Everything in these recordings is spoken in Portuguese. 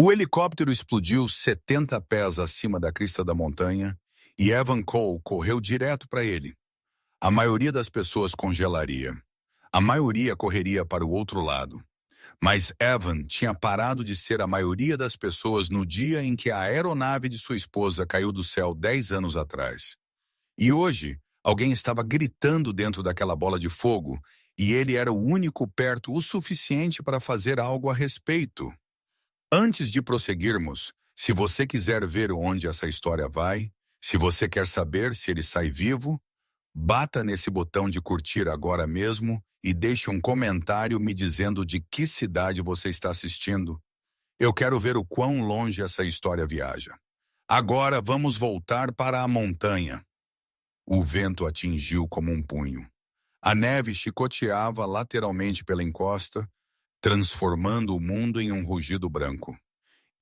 O helicóptero explodiu 70 pés acima da crista da montanha e Evan Cole correu direto para ele. A maioria das pessoas congelaria. A maioria correria para o outro lado. Mas Evan tinha parado de ser a maioria das pessoas no dia em que a aeronave de sua esposa caiu do céu 10 anos atrás. E hoje, alguém estava gritando dentro daquela bola de fogo e ele era o único perto o suficiente para fazer algo a respeito. Antes de prosseguirmos, se você quiser ver onde essa história vai, se você quer saber se ele sai vivo, bata nesse botão de curtir agora mesmo e deixe um comentário me dizendo de que cidade você está assistindo. Eu quero ver o quão longe essa história viaja. Agora vamos voltar para a montanha. O vento atingiu como um punho. A neve chicoteava lateralmente pela encosta, transformando o mundo em um rugido branco.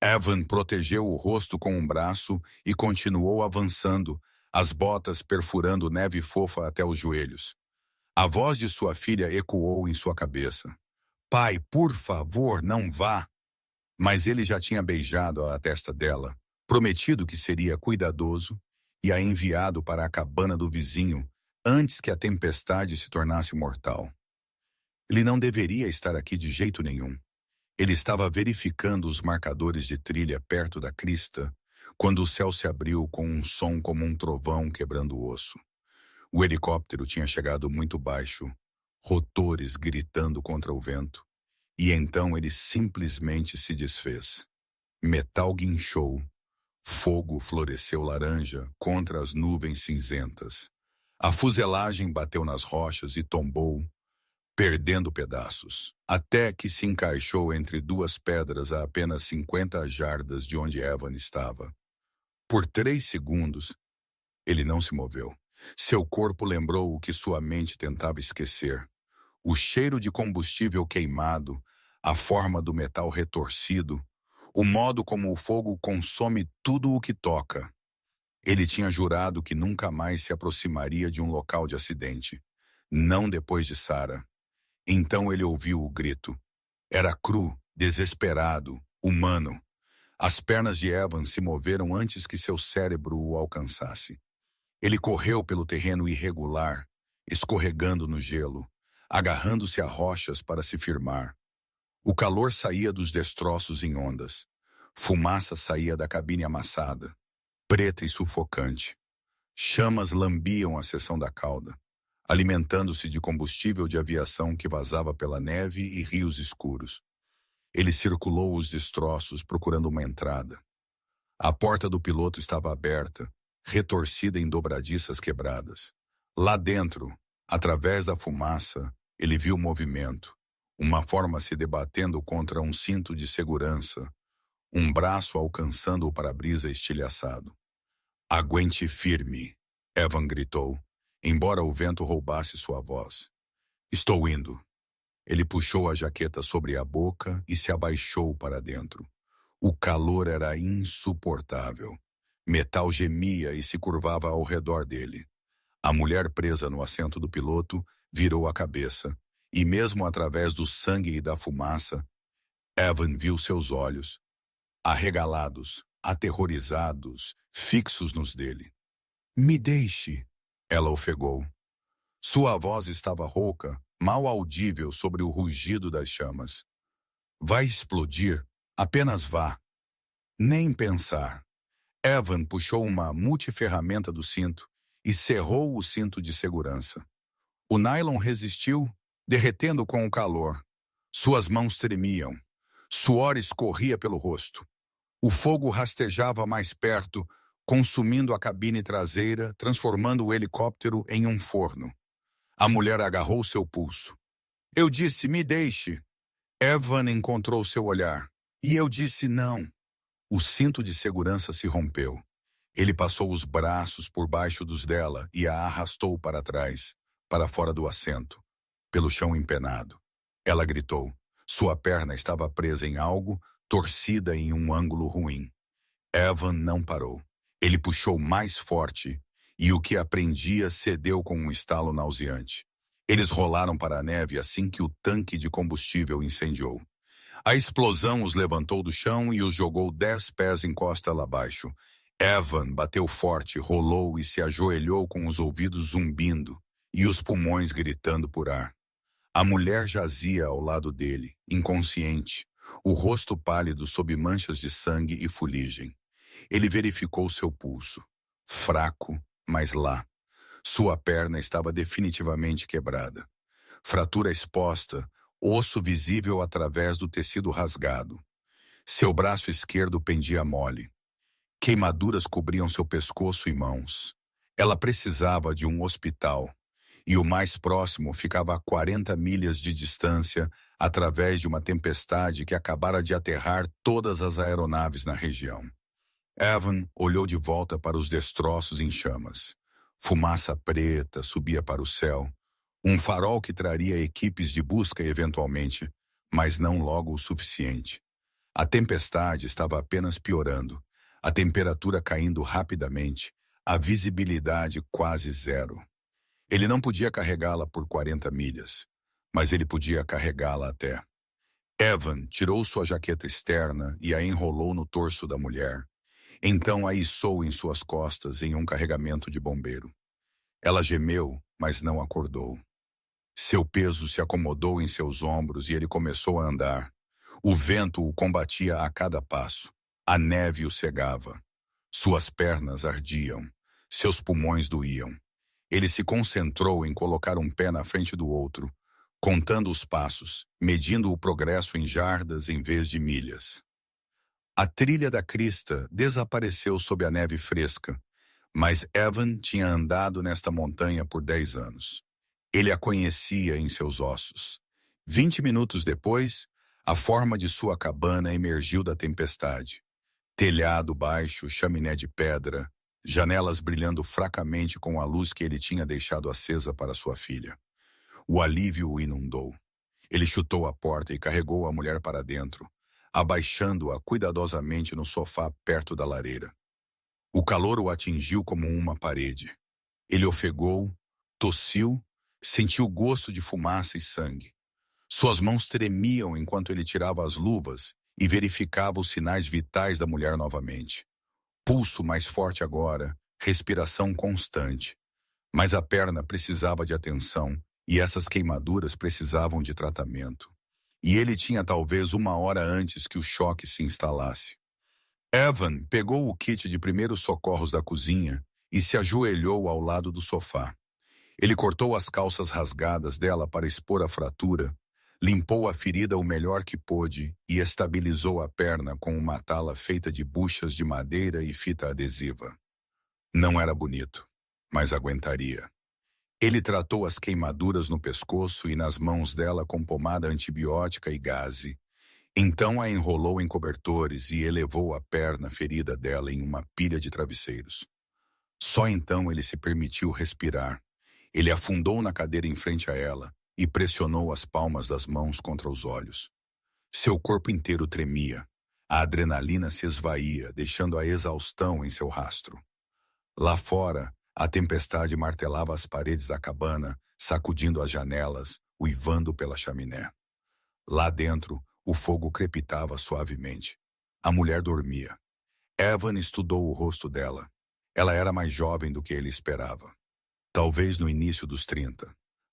Evan protegeu o rosto com um braço e continuou avançando, as botas perfurando neve fofa até os joelhos. A voz de sua filha ecoou em sua cabeça. Pai, por favor, não vá. Mas ele já tinha beijado a testa dela, prometido que seria cuidadoso e a enviado para a cabana do vizinho antes que a tempestade se tornasse mortal. Ele não deveria estar aqui de jeito nenhum. Ele estava verificando os marcadores de trilha perto da crista, quando o céu se abriu com um som como um trovão quebrando o osso. O helicóptero tinha chegado muito baixo, rotores gritando contra o vento, e então ele simplesmente se desfez. Metal guinchou, fogo floresceu laranja contra as nuvens cinzentas. A fuselagem bateu nas rochas e tombou, perdendo pedaços, até que se encaixou entre duas pedras a apenas 50 jardas de onde Evan estava. Por 3 segundos, ele não se moveu. Seu corpo lembrou o que sua mente tentava esquecer. O cheiro de combustível queimado, a forma do metal retorcido, o modo como o fogo consome tudo o que toca. Ele tinha jurado que nunca mais se aproximaria de um local de acidente. Não depois de Sarah. Então ele ouviu o grito. Era cru, desesperado, humano. As pernas de Evan se moveram antes que seu cérebro o alcançasse. Ele correu pelo terreno irregular, escorregando no gelo, agarrando-se a rochas para se firmar. O calor saía dos destroços em ondas. Fumaça saía da cabine amassada, preta e sufocante. Chamas lambiam a seção da cauda, alimentando-se de combustível de aviação que vazava pela neve e rios escuros. Ele circulou os destroços procurando uma entrada. A porta do piloto estava aberta, retorcida em dobradiças quebradas. Lá dentro, através da fumaça, ele viu movimento, uma forma se debatendo contra um cinto de segurança, um braço alcançando o para-brisa estilhaçado. Aguente firme, Evan gritou, embora o vento roubasse sua voz. Estou indo. Ele puxou a jaqueta sobre a boca e se abaixou para dentro. O calor era insuportável. Metal gemia e se curvava ao redor dele. A mulher presa no assento do piloto virou a cabeça, e mesmo através do sangue e da fumaça, Evan viu seus olhos, arregalados, aterrorizados, fixos nos dele. Me deixe, ela ofegou. Sua voz estava rouca, mal audível sobre o rugido das chamas. Vai explodir, apenas vá. Nem pensar. Evan puxou uma multiferramenta do cinto e cerrou o cinto de segurança. O nylon resistiu, derretendo com o calor. Suas mãos tremiam. Suor escorria pelo rosto. O fogo rastejava mais perto, consumindo a cabine traseira, transformando o helicóptero em um forno. A mulher agarrou seu pulso. Eu disse, me deixe. Evan encontrou seu olhar. E eu disse não. O cinto de segurança se rompeu. Ele passou os braços por baixo dos dela e a arrastou para trás, para fora do assento, pelo chão empenado. Ela gritou. Sua perna estava presa em algo, torcida em um ângulo ruim. Evan não parou. Ele puxou mais forte e o que aprendia cedeu com um estalo nauseante. Eles rolaram para a neve assim que o tanque de combustível incendiou. A explosão os levantou do chão e os jogou 10 pés em costa lá abaixo. Evan bateu forte, rolou e se ajoelhou com os ouvidos zumbindo e os pulmões gritando por ar. A mulher jazia ao lado dele, inconsciente, o rosto pálido sob manchas de sangue e fuligem. Ele verificou seu pulso. Fraco, mas lá. Sua perna estava definitivamente quebrada. Fratura exposta, osso visível através do tecido rasgado. Seu braço esquerdo pendia mole. Queimaduras cobriam seu pescoço e mãos. Ela precisava de um hospital, e o mais próximo ficava a 40 milhas de distância, através de uma tempestade que acabara de aterrar todas as aeronaves na região. Evan olhou de volta para os destroços em chamas. Fumaça preta subia para o céu, um farol que traria equipes de busca eventualmente, mas não logo o suficiente. A tempestade estava apenas piorando, a temperatura caindo rapidamente, a visibilidade quase zero. Ele não podia carregá-la por 40 milhas, mas ele podia carregá-la até. Evan tirou sua jaqueta externa e a enrolou no torso da mulher. Então a içou em suas costas em um carregamento de bombeiro. Ela gemeu, mas não acordou. Seu peso se acomodou em seus ombros e ele começou a andar. O vento o combatia a cada passo. A neve o cegava. Suas pernas ardiam. Seus pulmões doíam. Ele se concentrou em colocar um pé na frente do outro, contando os passos, medindo o progresso em jardas em vez de milhas. A trilha da crista desapareceu sob a neve fresca, mas Evan tinha andado nesta montanha por 10 anos. Ele a conhecia em seus ossos. 20 minutos depois, a forma de sua cabana emergiu da tempestade. Telhado baixo, chaminé de pedra, janelas brilhando fracamente com a luz que ele tinha deixado acesa para sua filha. O alívio o inundou. Ele chutou a porta e carregou a mulher para dentro, abaixando-a cuidadosamente no sofá perto da lareira. O calor o atingiu como uma parede. Ele ofegou, tossiu, sentiu gosto de fumaça e sangue. Suas mãos tremiam enquanto ele tirava as luvas e verificava os sinais vitais da mulher novamente. Pulso mais forte agora, respiração constante. Mas a perna precisava de atenção e essas queimaduras precisavam de tratamento. E ele tinha talvez 1 hora antes que o choque se instalasse. Evan pegou o kit de primeiros socorros da cozinha e se ajoelhou ao lado do sofá. Ele cortou as calças rasgadas dela para expor a fratura, limpou a ferida o melhor que pôde e estabilizou a perna com uma tala feita de buchas de madeira e fita adesiva. Não era bonito, mas aguentaria. Ele tratou as queimaduras no pescoço e nas mãos dela com pomada antibiótica e gaze. Então a enrolou em cobertores e elevou a perna ferida dela em uma pilha de travesseiros. Só então ele se permitiu respirar. Ele afundou na cadeira em frente a ela e pressionou as palmas das mãos contra os olhos. Seu corpo inteiro tremia. A adrenalina se esvaía, deixando a exaustão em seu rastro. Lá fora, a tempestade martelava as paredes da cabana, sacudindo as janelas, uivando pela chaminé. Lá dentro, o fogo crepitava suavemente. A mulher dormia. Evan estudou o rosto dela. Ela era mais jovem do que ele esperava. Talvez no início dos 30.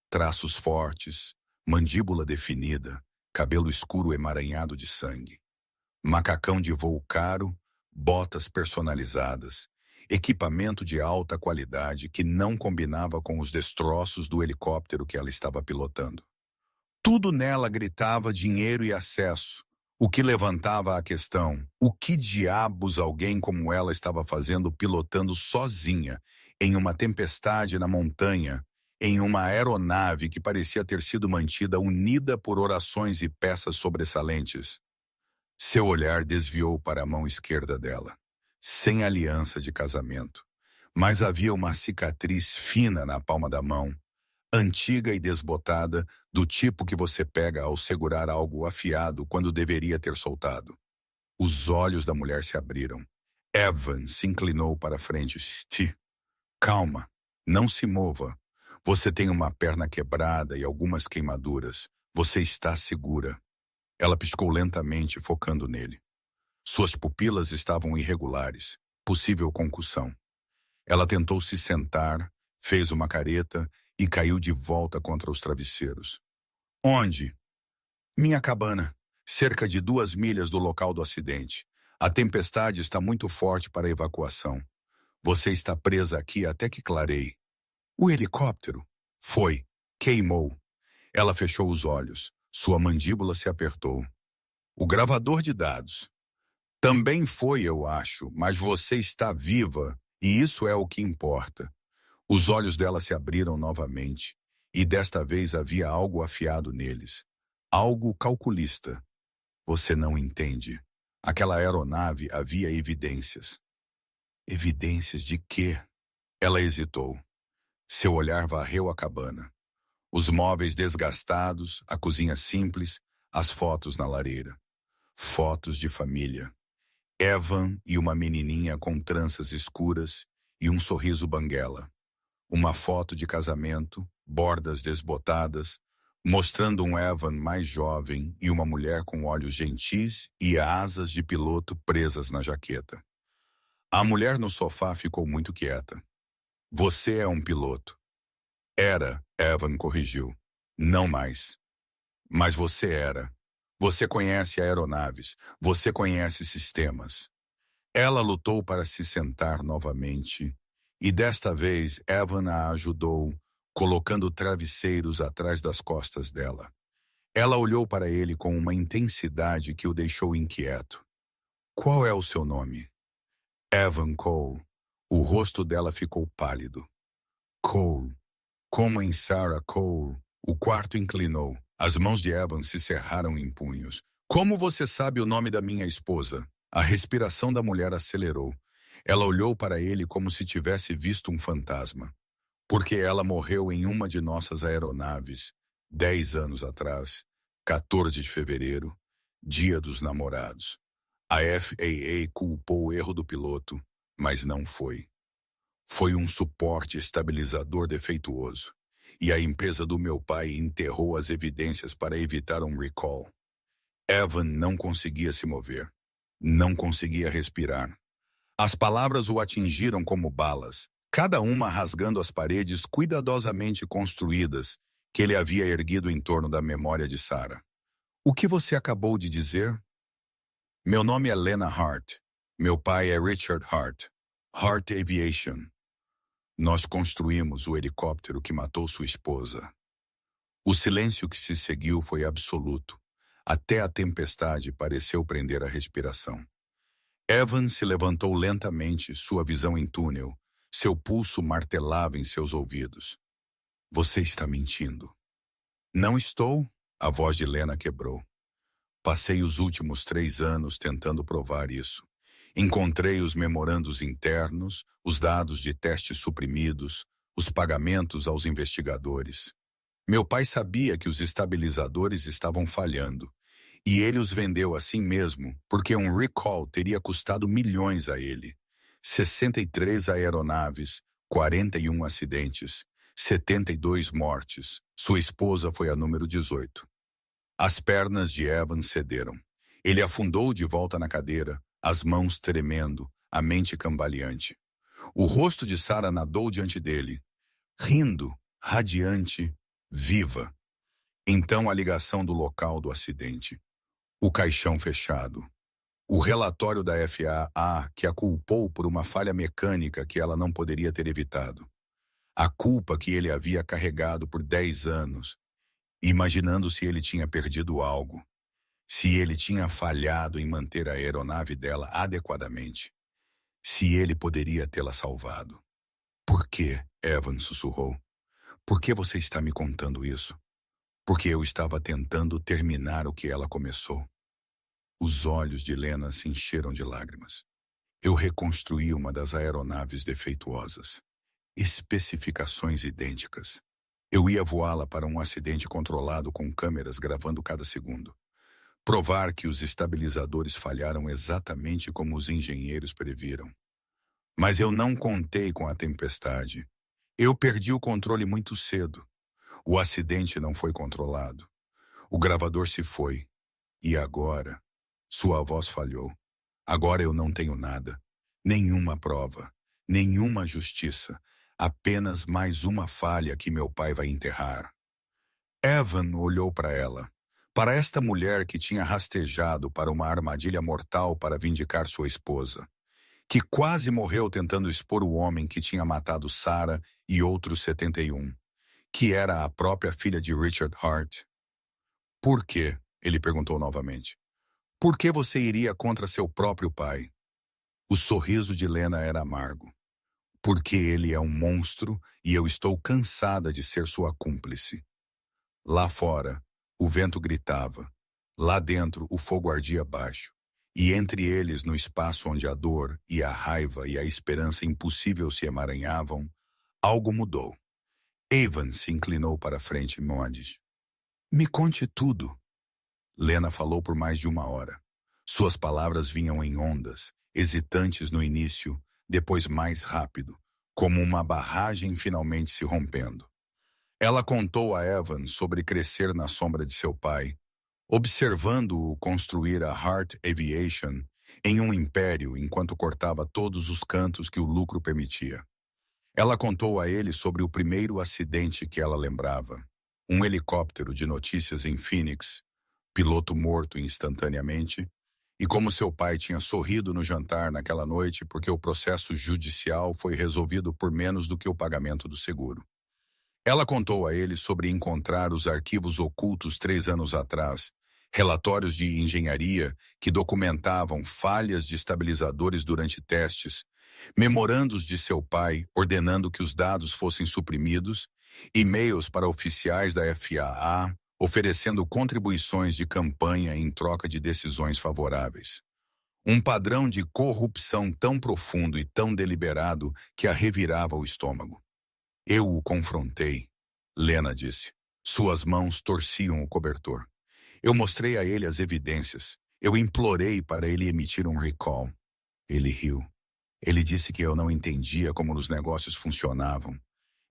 Traços fortes, mandíbula definida, cabelo escuro emaranhado de sangue. Macacão de voo caro, botas personalizadas, equipamento de alta qualidade que não combinava com os destroços do helicóptero que ela estava pilotando. Tudo nela gritava dinheiro e acesso, o que levantava a questão: o que diabos alguém como ela estava fazendo pilotando sozinha, em uma tempestade na montanha, em uma aeronave que parecia ter sido mantida unida por orações e peças sobressalentes? Seu olhar desviou para a mão esquerda dela, sem aliança de casamento, mas havia uma cicatriz fina na palma da mão, antiga e desbotada, do tipo que você pega ao segurar algo afiado quando deveria ter soltado. Os olhos da mulher se abriram. Evan se inclinou para frente. Calma, não se mova. Você tem uma perna quebrada e algumas queimaduras. Você está segura. Ela piscou lentamente, focando nele. Suas pupilas estavam irregulares, possível concussão. Ela tentou se sentar, fez uma careta e caiu de volta contra os travesseiros. Onde? Minha cabana, cerca de 2 milhas do local do acidente. A tempestade está muito forte para a evacuação. Você está presa aqui até que clareie. O helicóptero? Foi. Queimou. Ela fechou os olhos. Sua mandíbula se apertou. O gravador de dados. Também foi, eu acho, mas você está viva e isso é o que importa. Os olhos dela se abriram novamente e desta vez havia algo afiado neles. Algo calculista. Você não entende. Aquela aeronave havia evidências. Evidências de quê? Ela hesitou. Seu olhar varreu a cabana. Os móveis desgastados, a cozinha simples, as fotos na lareira. Fotos de família. Evan e uma menininha com tranças escuras e um sorriso banguela. Uma foto de casamento, bordas desbotadas, mostrando um Evan mais jovem e uma mulher com olhos gentis e asas de piloto presas na jaqueta. A mulher no sofá ficou muito quieta. Você é um piloto. Era, Evan corrigiu. Não mais. Mas você era. Você conhece aeronaves. Você conhece sistemas. Ela lutou para se sentar novamente, e desta vez Evan a ajudou, colocando travesseiros atrás das costas dela. Ela olhou para ele com uma intensidade que o deixou inquieto. Qual é o seu nome? Evan Cole. O rosto dela ficou pálido. Cole. Como em Sarah Cole. O quarto inclinou. As mãos de Evan se cerraram em punhos. Como você sabe o nome da minha esposa? A respiração da mulher acelerou. Ela olhou para ele como se tivesse visto um fantasma. Porque ela morreu em uma de nossas aeronaves, 10 anos atrás, 14 de fevereiro, Dia dos Namorados. A FAA culpou o erro do piloto, mas não foi. Foi um suporte estabilizador defeituoso. E a empresa do meu pai enterrou as evidências para evitar um recall. Evan não conseguia se mover. Não conseguia respirar. As palavras o atingiram como balas, cada uma rasgando as paredes cuidadosamente construídas que ele havia erguido em torno da memória de Sarah. O que você acabou de dizer? Meu nome é Lena Hart. Meu pai é Richard Hart. Hart Aviation. Nós construímos o helicóptero que matou sua esposa. O silêncio que se seguiu foi absoluto. Até a tempestade pareceu prender a respiração. Evan se levantou lentamente, sua visão em túnel. Seu pulso martelava em seus ouvidos. Você está mentindo. Não estou, a voz de Lena quebrou. Passei os últimos 3 anos tentando provar isso. Encontrei os memorandos internos, os dados de testes suprimidos, os pagamentos aos investigadores. Meu pai sabia que os estabilizadores estavam falhando, e ele os vendeu assim mesmo, porque um recall teria custado milhões a ele. 63 aeronaves, 41 acidentes, 72 mortes. Sua esposa foi a número 18. As pernas de Evan cederam. Ele afundou de volta na cadeira, as mãos tremendo, a mente cambaleante. O rosto de Sarah nadou diante dele, rindo, radiante, viva. Então a ligação do local do acidente. O caixão fechado. O relatório da FAA que a culpou por uma falha mecânica que ela não poderia ter evitado. A culpa que ele havia carregado por 10 anos, imaginando se ele tinha perdido algo, se ele tinha falhado em manter a aeronave dela adequadamente, se ele poderia tê-la salvado. Por que? Evan sussurrou. Por que você está me contando isso? Porque eu estava tentando terminar o que ela começou. Os olhos de Lena se encheram de lágrimas. Eu reconstruí uma das aeronaves defeituosas. Especificações idênticas. Eu ia voá-la para um acidente controlado com câmeras gravando cada segundo. Provar que os estabilizadores falharam exatamente como os engenheiros previram. Mas eu não contei com a tempestade. Eu perdi o controle muito cedo. O acidente não foi controlado. O gravador se foi. E agora? Sua voz falhou. Agora eu não tenho nada. Nenhuma prova. Nenhuma justiça. Apenas mais uma falha que meu pai vai enterrar. Evan olhou para ela. Para esta mulher que tinha rastejado para uma armadilha mortal para vindicar sua esposa. Que quase morreu tentando expor o homem que tinha matado Sarah e outros 71. Que era a própria filha de Richard Hart. Por quê? Ele perguntou novamente. Por que você iria contra seu próprio pai? O sorriso de Lena era amargo. Porque ele é um monstro e eu estou cansada de ser sua cúmplice. Lá fora, o vento gritava. Lá dentro, o fogo ardia baixo. E entre eles, no espaço onde a dor e a raiva e a esperança impossível se emaranhavam, algo mudou. Evan se inclinou para a frente, Mondes. Me conte tudo. Lena falou por mais de uma hora. Suas palavras vinham em ondas, hesitantes no início, depois mais rápido, como uma barragem finalmente se rompendo. Ela contou a Evan sobre crescer na sombra de seu pai, observando-o construir a Hart Aviation em um império enquanto cortava todos os cantos que o lucro permitia. Ela contou a ele sobre o primeiro acidente que ela lembrava. Um helicóptero de notícias em Phoenix, piloto morto instantaneamente, e como seu pai tinha sorrido no jantar naquela noite porque o processo judicial foi resolvido por menos do que o pagamento do seguro. Ela contou a ele sobre encontrar os arquivos ocultos 3 anos atrás, relatórios de engenharia que documentavam falhas de estabilizadores durante testes, memorandos de seu pai ordenando que os dados fossem suprimidos, e-mails para oficiais da FAA oferecendo contribuições de campanha em troca de decisões favoráveis. Um padrão de corrupção tão profundo e tão deliberado que a revirava o estômago. Eu o confrontei, Lena disse. Suas mãos torciam o cobertor. Eu mostrei a ele as evidências. Eu implorei para ele emitir um recall. Ele riu. Ele disse que eu não entendia como os negócios funcionavam.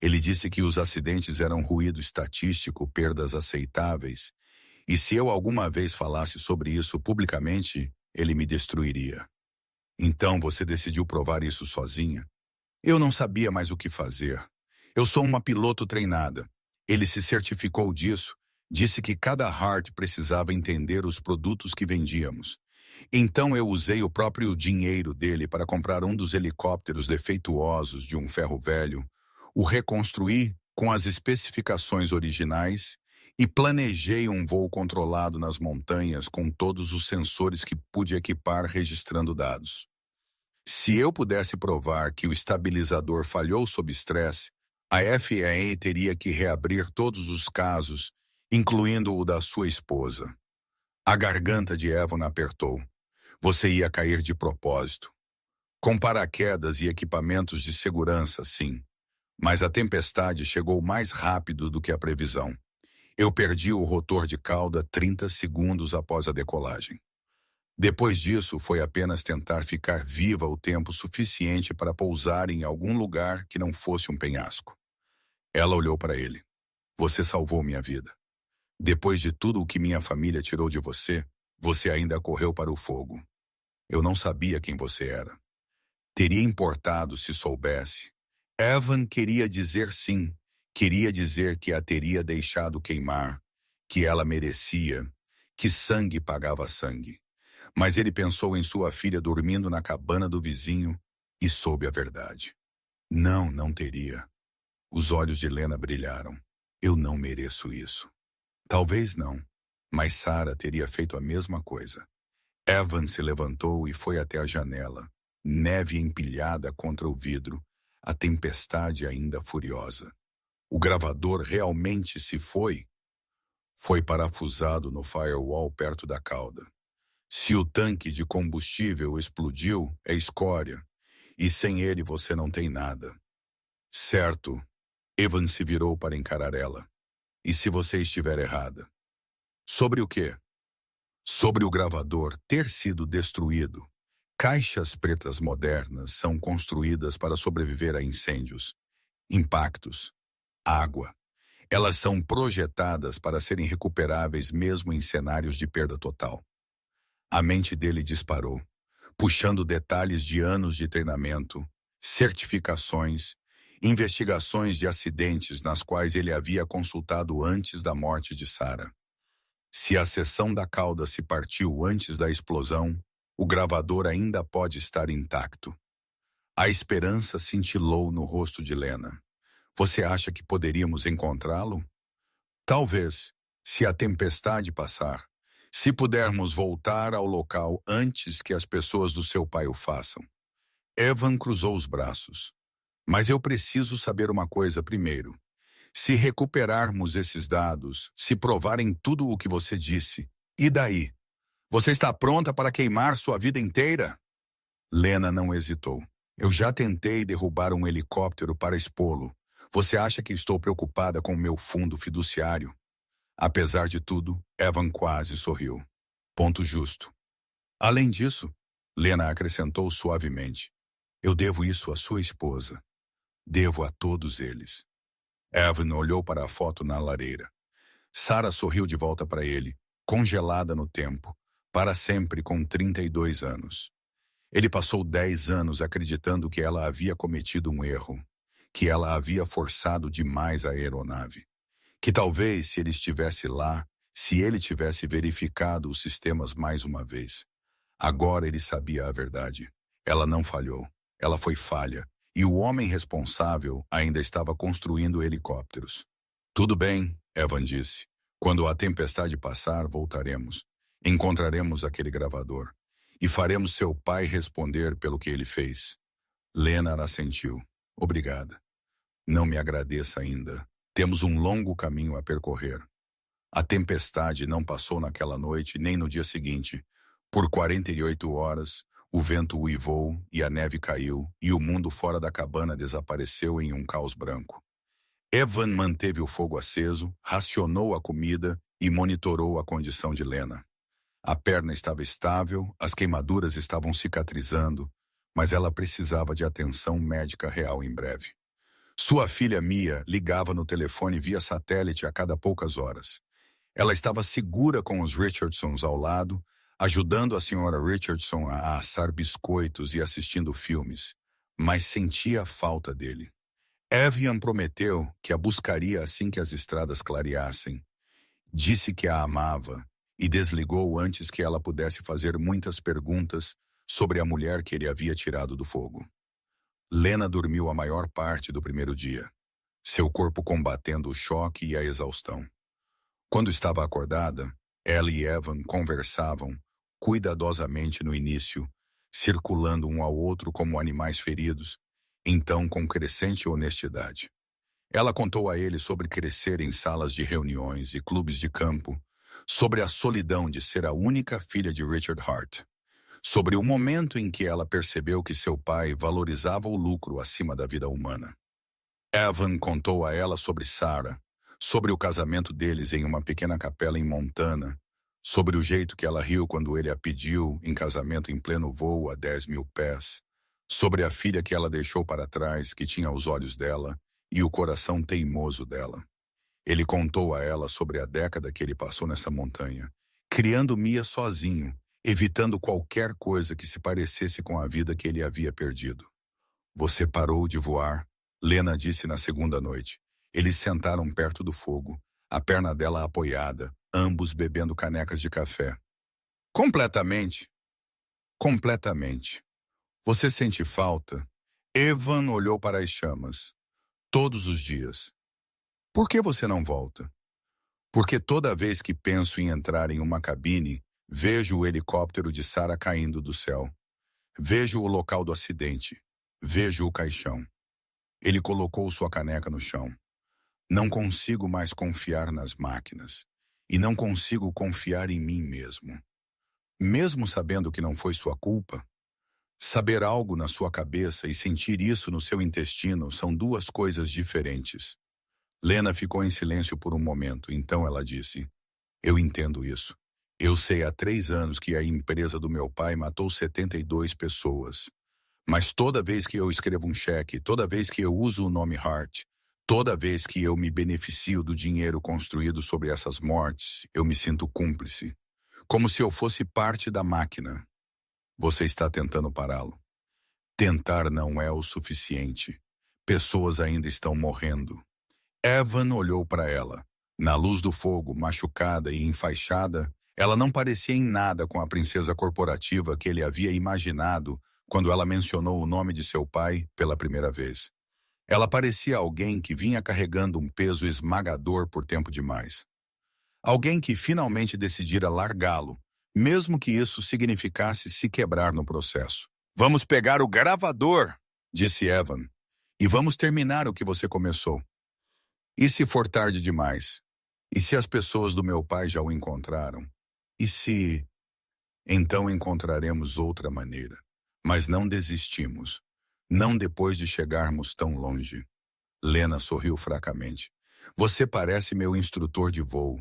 Ele disse que os acidentes eram ruído estatístico, perdas aceitáveis, e se eu alguma vez falasse sobre isso publicamente, ele me destruiria. Então você decidiu provar isso sozinha? Eu não sabia mais o que fazer. Eu sou uma piloto treinada. Ele se certificou disso, disse que cada Hart precisava entender os produtos que vendíamos. Então eu usei o próprio dinheiro dele para comprar um dos helicópteros defeituosos de um ferro velho, o reconstruí com as especificações originais e planejei um voo controlado nas montanhas com todos os sensores que pude equipar registrando dados. Se eu pudesse provar que o estabilizador falhou sob estresse, a FAA teria que reabrir todos os casos, incluindo o da sua esposa. A garganta de Evan apertou. Você ia cair de propósito. Com paraquedas e equipamentos de segurança, sim. Mas a tempestade chegou mais rápido do que a previsão. Eu perdi o rotor de cauda 30 segundos após a decolagem. Depois disso, foi apenas tentar ficar viva o tempo suficiente para pousar em algum lugar que não fosse um penhasco. Ela olhou para ele. Você salvou minha vida. Depois de tudo o que minha família tirou de você, você ainda correu para o fogo. Eu não sabia quem você era. Teria importado se soubesse. Evan queria dizer sim, queria dizer que a teria deixado queimar, que ela merecia, que sangue pagava sangue. Mas ele pensou em sua filha dormindo na cabana do vizinho e soube a verdade. Não, não teria. Os olhos de Lena brilharam. Eu não mereço isso. Talvez não, mas Sarah teria feito a mesma coisa. Evan se levantou e foi até a janela, neve empilhada contra o vidro, a tempestade ainda furiosa. O gravador realmente se foi? Foi parafusado no firewall perto da cauda. Se o tanque de combustível explodiu, é escória, e sem ele você não tem nada. Certo, Evan se virou para encarar ela. E se você estiver errada? Sobre o quê? Sobre o gravador ter sido destruído. Caixas pretas modernas são construídas para sobreviver a incêndios, impactos, água. Elas são projetadas para serem recuperáveis mesmo em cenários de perda total. A mente dele disparou, puxando detalhes de anos de treinamento, certificações, investigações de acidentes nas quais ele havia consultado antes da morte de Sarah. Se a seção da cauda se partiu antes da explosão, o gravador ainda pode estar intacto. A esperança cintilou no rosto de Lena. Você acha que poderíamos encontrá-lo? Talvez, se a tempestade passar, se pudermos voltar ao local antes que as pessoas do seu pai o façam. Evan cruzou os braços. Mas eu preciso saber uma coisa primeiro. Se recuperarmos esses dados, se provarem tudo o que você disse, e daí? Você está pronta para queimar sua vida inteira? Lena não hesitou. Eu já tentei derrubar um helicóptero para expô-lo. Você acha que estou preocupada com o meu fundo fiduciário? Apesar de tudo, Evan quase sorriu. Ponto justo. Além disso, Lena acrescentou suavemente, eu devo isso à sua esposa. Devo a todos eles. Evan olhou para a foto na lareira. Sarah sorriu de volta para ele, congelada no tempo, para sempre com 32 anos. Ele passou 10 anos acreditando que ela havia cometido um erro, que ela havia forçado demais a aeronave, que talvez se ele estivesse lá, se ele tivesse verificado os sistemas mais uma vez. Agora ele sabia a verdade. Ela não falhou. Ela foi falha. E o homem responsável ainda estava construindo helicópteros. Tudo bem, Evan disse. Quando a tempestade passar, voltaremos. Encontraremos aquele gravador. E faremos seu pai responder pelo que ele fez. Lena assentiu. Obrigada. Não me agradeça ainda. Temos um longo caminho a percorrer. A tempestade não passou naquela noite nem no dia seguinte. Por 48 horas, o vento uivou e a neve caiu e o mundo fora da cabana desapareceu em um caos branco. Evan manteve o fogo aceso, racionou a comida e monitorou a condição de Lena. A perna estava estável, as queimaduras estavam cicatrizando, mas ela precisava de atenção médica real em breve. Sua filha Mia ligava no telefone via satélite a cada poucas horas. Ela estava segura com os Richardsons ao lado, ajudando a senhora Richardson a assar biscoitos e assistindo filmes, mas sentia a falta dele. Evan prometeu que a buscaria assim que as estradas clareassem. Disse que a amava e desligou antes que ela pudesse fazer muitas perguntas sobre a mulher que ele havia tirado do fogo. Lena dormiu a maior parte do primeiro dia, seu corpo combatendo o choque e a exaustão. Quando estava acordada, ela e Evan conversavam cuidadosamente no início, circulando um ao outro como animais feridos, então com crescente honestidade. Ela contou a ele sobre crescer em salas de reuniões e clubes de campo, sobre a solidão de ser a única filha de Richard Hart, sobre o momento em que ela percebeu que seu pai valorizava o lucro acima da vida humana. Evan contou a ela sobre Sarah, sobre o casamento deles em uma pequena capela em Montana, sobre o jeito que ela riu quando ele a pediu em casamento em pleno voo a 10.000 pés, sobre a filha que ela deixou para trás, que tinha os olhos dela e o coração teimoso dela. Ele contou a ela sobre a década que ele passou nessa montanha, criando Mia sozinho, evitando qualquer coisa que se parecesse com a vida que ele havia perdido. Você parou de voar, Lena disse na segunda noite. Eles sentaram perto do fogo, a perna dela apoiada, ambos bebendo canecas de café. Completamente. Completamente. Você sente falta? Evan olhou para as chamas. Todos os dias. Por que você não volta? Porque toda vez que penso em entrar em uma cabine, vejo o helicóptero de Sarah caindo do céu. Vejo o local do acidente. Vejo o caixão. Ele colocou sua caneca no chão. Não consigo mais confiar nas máquinas. E não consigo confiar em mim mesmo. Mesmo sabendo que não foi sua culpa, saber algo na sua cabeça e sentir isso no seu intestino são duas coisas diferentes. Lena ficou em silêncio por um momento, então ela disse, eu entendo isso. Eu sei há 3 anos que a empresa do meu pai matou 72 pessoas. Mas toda vez que eu escrevo um cheque, toda vez que eu uso o nome Hart, Toda vez que eu me beneficio do dinheiro construído sobre essas mortes, eu me sinto cúmplice, como se eu fosse parte da máquina. Você está tentando pará-lo. Tentar não é o suficiente. Pessoas ainda estão morrendo. Evan olhou para ela. Na luz do fogo, machucada e enfaixada, ela não parecia em nada com a princesa corporativa que ele havia imaginado quando ela mencionou o nome de seu pai pela primeira vez. Ela parecia alguém que vinha carregando um peso esmagador por tempo demais. Alguém que finalmente decidira largá-lo, mesmo que isso significasse se quebrar no processo. Vamos pegar o gravador, disse Evan, e vamos terminar o que você começou. E se for tarde demais? E se as pessoas do meu pai já o encontraram? E se... Então encontraremos outra maneira. Mas não desistimos. Não depois de chegarmos tão longe. Lena sorriu fracamente. Você parece meu instrutor de voo.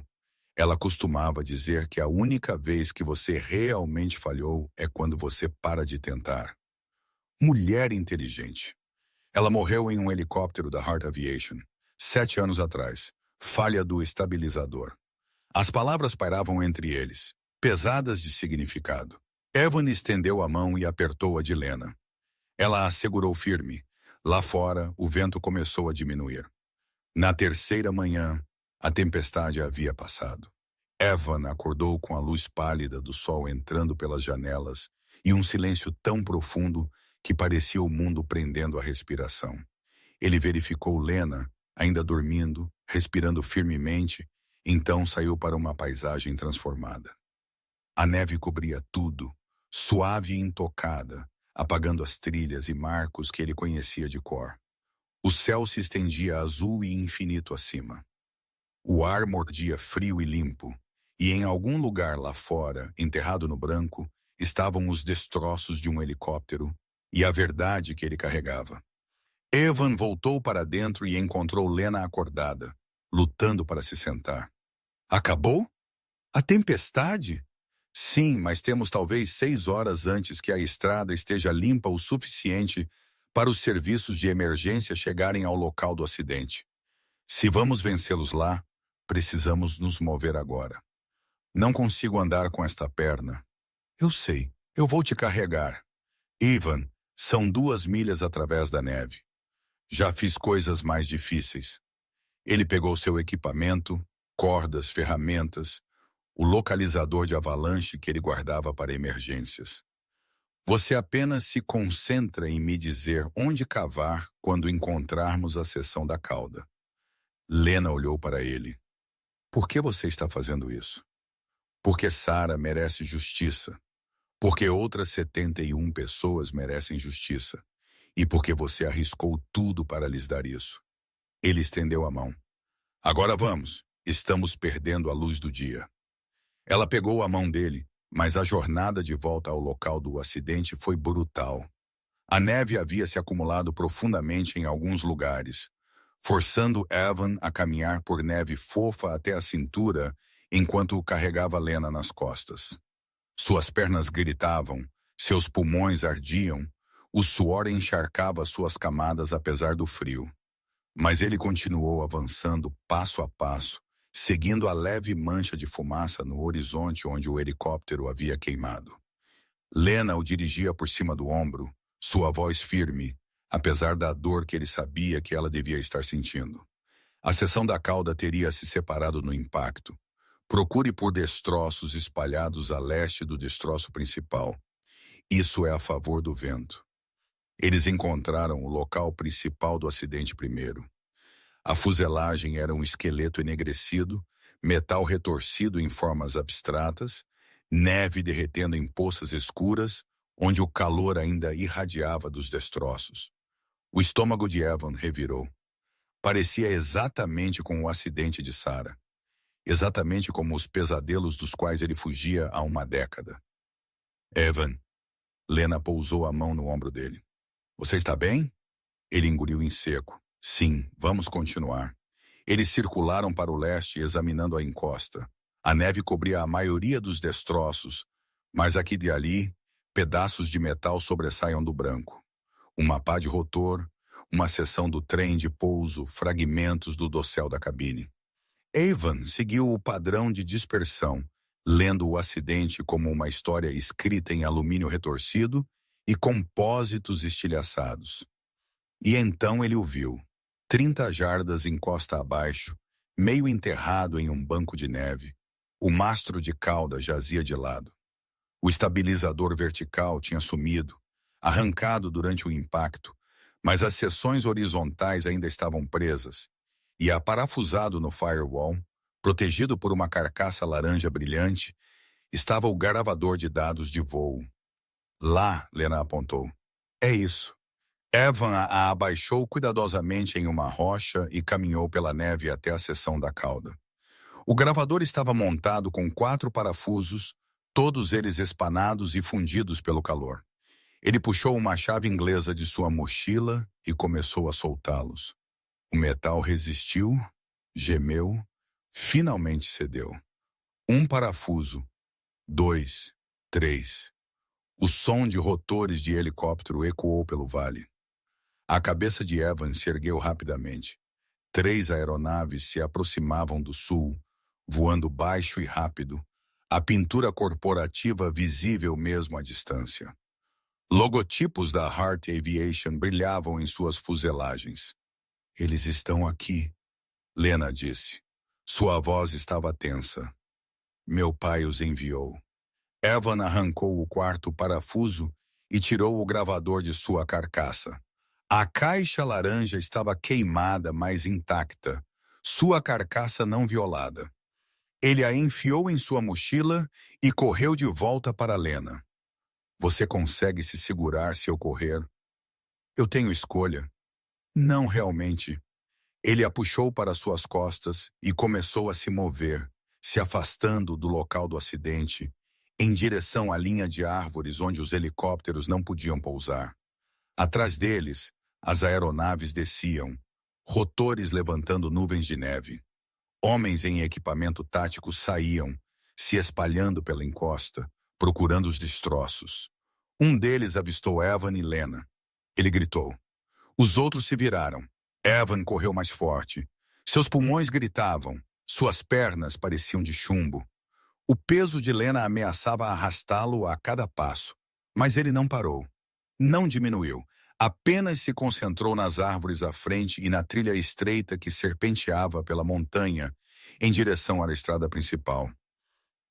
Ela costumava dizer que a única vez que você realmente falhou é quando você para de tentar. Mulher inteligente. Ela morreu em um helicóptero da Heart Aviation, 7 anos atrás. Falha do estabilizador. As palavras pairavam entre eles, pesadas de significado. Evan estendeu a mão e apertou a de Lena. Ela a segurou firme. Lá fora, o vento começou a diminuir. Na terceira manhã, a tempestade havia passado. Evan acordou com a luz pálida do sol entrando pelas janelas e um silêncio tão profundo que parecia o mundo prendendo a respiração. Ele verificou Lena, ainda dormindo, respirando firmemente, então saiu para uma paisagem transformada. A neve cobria tudo, suave e intocada, apagando as trilhas e marcos que ele conhecia de cor. O céu se estendia azul e infinito acima. O ar mordia frio e limpo, e em algum lugar lá fora, enterrado no branco, estavam os destroços de um helicóptero e a verdade que ele carregava. Evan voltou para dentro e encontrou Lena acordada, lutando para se sentar. Acabou? A tempestade? Sim, mas temos talvez 6 horas antes que a estrada esteja limpa o suficiente para os serviços de emergência chegarem ao local do acidente. Se vamos vencê-los lá, precisamos nos mover agora. Não consigo andar com esta perna. Eu sei, eu vou te carregar. Evan, são 2 milhas através da neve. Já fiz coisas mais difíceis. Ele pegou seu equipamento, cordas, ferramentas, o localizador de avalanche que ele guardava para emergências. Você apenas se concentra em me dizer onde cavar quando encontrarmos a seção da cauda. Lena olhou para ele. Por que você está fazendo isso? Porque Sarah merece justiça. Porque outras 71 pessoas merecem justiça. E porque você arriscou tudo para lhes dar isso. Ele estendeu a mão. Agora vamos. Estamos perdendo a luz do dia. Ela pegou a mão dele, mas a jornada de volta ao local do acidente foi brutal. A neve havia se acumulado profundamente em alguns lugares, forçando Evan a caminhar por neve fofa até a cintura enquanto carregava Lena nas costas. Suas pernas gritavam, seus pulmões ardiam, o suor encharcava suas camadas apesar do frio. Mas ele continuou avançando passo a passo, seguindo a leve mancha de fumaça no horizonte onde o helicóptero havia queimado. Lena o dirigia por cima do ombro, sua voz firme, apesar da dor que ele sabia que ela devia estar sentindo. A seção da cauda teria se separado no impacto. Procure por destroços espalhados a leste do destroço principal. Isso é a favor do vento. Eles encontraram o local principal do acidente primeiro. A fuselagem era um esqueleto enegrecido, metal retorcido em formas abstratas, neve derretendo em poças escuras, onde o calor ainda irradiava dos destroços. O estômago de Evan revirou. Parecia exatamente com o acidente de Sarah. Exatamente como os pesadelos dos quais ele fugia há uma década. Evan. Lena pousou a mão no ombro dele. Você está bem? Ele engoliu em seco. Sim, vamos continuar. Eles circularam para o leste examinando a encosta. A neve cobria a maioria dos destroços, mas aqui e ali, pedaços de metal sobressaiam do branco. Uma pá de rotor, uma seção do trem de pouso, fragmentos do dossel da cabine. Evan seguiu o padrão de dispersão, lendo o acidente como uma história escrita em alumínio retorcido e compósitos estilhaçados. E então ele o viu, 30 jardas em costa abaixo, meio enterrado em um banco de neve. O mastro de cauda jazia de lado. O estabilizador vertical tinha sumido, arrancado durante o impacto, mas as seções horizontais ainda estavam presas, e aparafusado no firewall, protegido por uma carcaça laranja brilhante, estava o gravador de dados de voo. Lá, Lena apontou. É isso. Evan a abaixou cuidadosamente em uma rocha e caminhou pela neve até a seção da cauda. O gravador estava montado com 4 parafusos, todos eles espanados e fundidos pelo calor. Ele puxou uma chave inglesa de sua mochila e começou a soltá-los. O metal resistiu, gemeu, finalmente cedeu. 1 parafuso, 2, 3. O som de rotores de helicóptero ecoou pelo vale. A cabeça de Evan se ergueu rapidamente. 3 aeronaves se aproximavam do sul, voando baixo e rápido, a pintura corporativa visível mesmo à distância. Logotipos da Heart Aviation brilhavam em suas fuselagens. Eles estão aqui, Lena disse. Sua voz estava tensa. Meu pai os enviou. Evan arrancou o 4º parafuso e tirou o gravador de sua carcaça. A caixa laranja estava queimada, mas intacta, sua carcaça não violada. Ele a enfiou em sua mochila e correu de volta para Lena. Você consegue se segurar se eu correr? Eu tenho escolha. Não realmente. Ele a puxou para suas costas e começou a se mover, se afastando do local do acidente, em direção à linha de árvores onde os helicópteros não podiam pousar. Atrás deles, as aeronaves desciam, rotores levantando nuvens de neve. Homens em equipamento tático saíam, se espalhando pela encosta, procurando os destroços. Um deles avistou Evan e Lena. Ele gritou. Os outros se viraram. Evan correu mais forte. Seus pulmões gritavam, suas pernas pareciam de chumbo. O peso de Lena ameaçava arrastá-lo a cada passo, mas ele não parou. Não diminuiu, apenas se concentrou nas árvores à frente e na trilha estreita que serpenteava pela montanha em direção à estrada principal.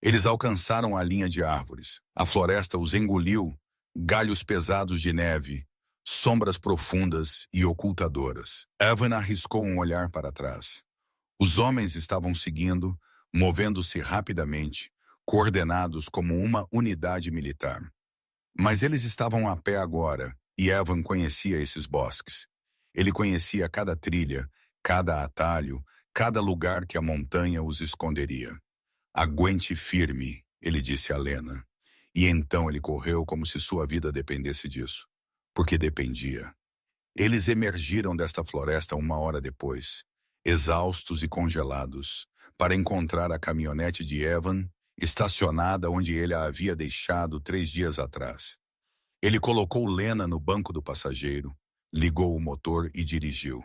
Eles alcançaram a linha de árvores. A floresta os engoliu, galhos pesados de neve, sombras profundas e ocultadoras. Evan arriscou um olhar para trás. Os homens estavam seguindo, movendo-se rapidamente, coordenados como uma unidade militar. Mas eles estavam a pé agora, e Evan conhecia esses bosques. Ele conhecia cada trilha, cada atalho, cada lugar que a montanha os esconderia. Aguente firme, ele disse a Lena. E então ele correu como se sua vida dependesse disso. Porque dependia. Eles emergiram desta floresta 1 hora depois, exaustos e congelados, para encontrar a caminhonete de Evan estacionada onde ele a havia deixado 3 dias atrás. Ele colocou Lena no banco do passageiro, ligou o motor e dirigiu.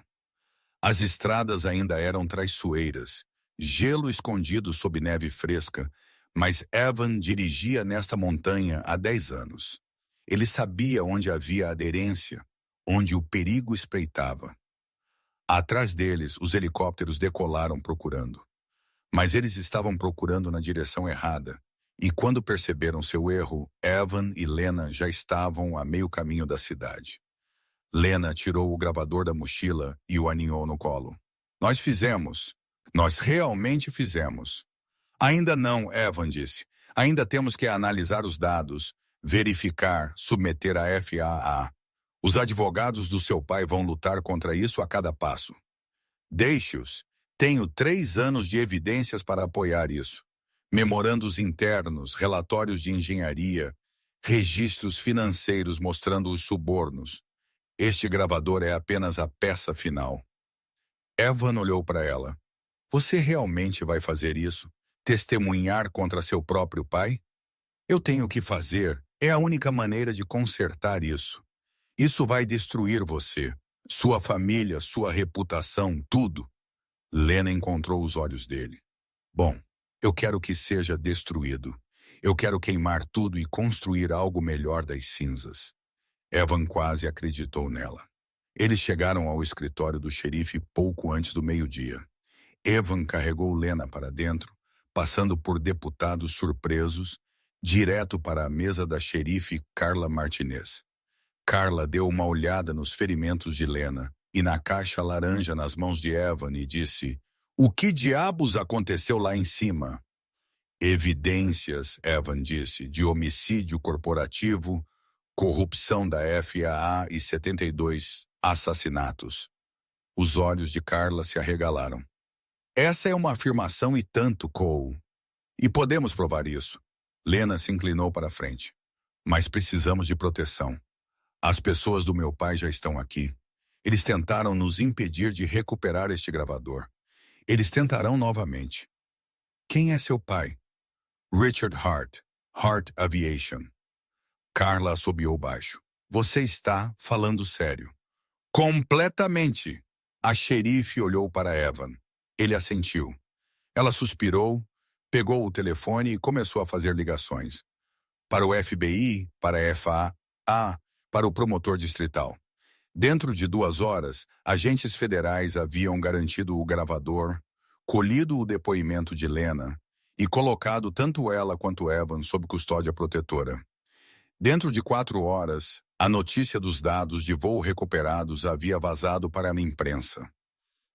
As estradas ainda eram traiçoeiras, gelo escondido sob neve fresca, mas Evan dirigia nesta montanha há 10 anos. Ele sabia onde havia aderência, onde o perigo espreitava. Atrás deles, os helicópteros decolaram procurando. Mas eles estavam procurando na direção errada, e quando perceberam seu erro, Evan e Lena já estavam a meio caminho da cidade. Lena tirou o gravador da mochila e o aninhou no colo. Nós fizemos. Nós realmente fizemos. Ainda não, Evan disse. Ainda temos que analisar os dados, verificar, submeter a FAA. Os advogados do seu pai vão lutar contra isso a cada passo. Deixe-os. Tenho 3 anos de evidências para apoiar isso. Memorandos internos, relatórios de engenharia, registros financeiros mostrando os subornos. Este gravador é apenas a peça final. Evan olhou para ela. Você realmente vai fazer isso? Testemunhar contra seu próprio pai? Eu tenho que fazer. É a única maneira de consertar isso. Isso vai destruir você. Sua família, sua reputação, tudo. Lena encontrou os olhos dele. Bom, eu quero que seja destruído. Eu quero queimar tudo e construir algo melhor das cinzas. Evan quase acreditou nela. Eles chegaram ao escritório do xerife pouco antes do meio-dia. Evan carregou Lena para dentro, passando por deputados surpresos, direto para a mesa da xerife Carla Martinez. Carla deu uma olhada nos ferimentos de Lena e na caixa laranja nas mãos de Evan e disse: "O que diabos aconteceu lá em cima?" "Evidências", Evan disse, "de homicídio corporativo, corrupção da FAA e 72 assassinatos." Os olhos de Carla se arregalaram. "Essa é uma afirmação e tanto, Cole. E podemos provar isso." Lena se inclinou para a frente. "Mas precisamos de proteção. As pessoas do meu pai já estão aqui. Eles tentaram nos impedir de recuperar este gravador. Eles tentarão novamente." "Quem é seu pai?" "Richard Hart, Hart Aviation." Carla assobiou baixo. "Você está falando sério?" "Completamente." A xerife olhou para Evan. Ele assentiu. Ela suspirou, pegou o telefone e começou a fazer ligações. Para o FBI, para a FAA, para o promotor distrital. Dentro de 2 horas, agentes federais haviam garantido o gravador, colhido o depoimento de Lena e colocado tanto ela quanto Evan sob custódia protetora. Dentro de 4 horas, a notícia dos dados de voo recuperados havia vazado para a imprensa.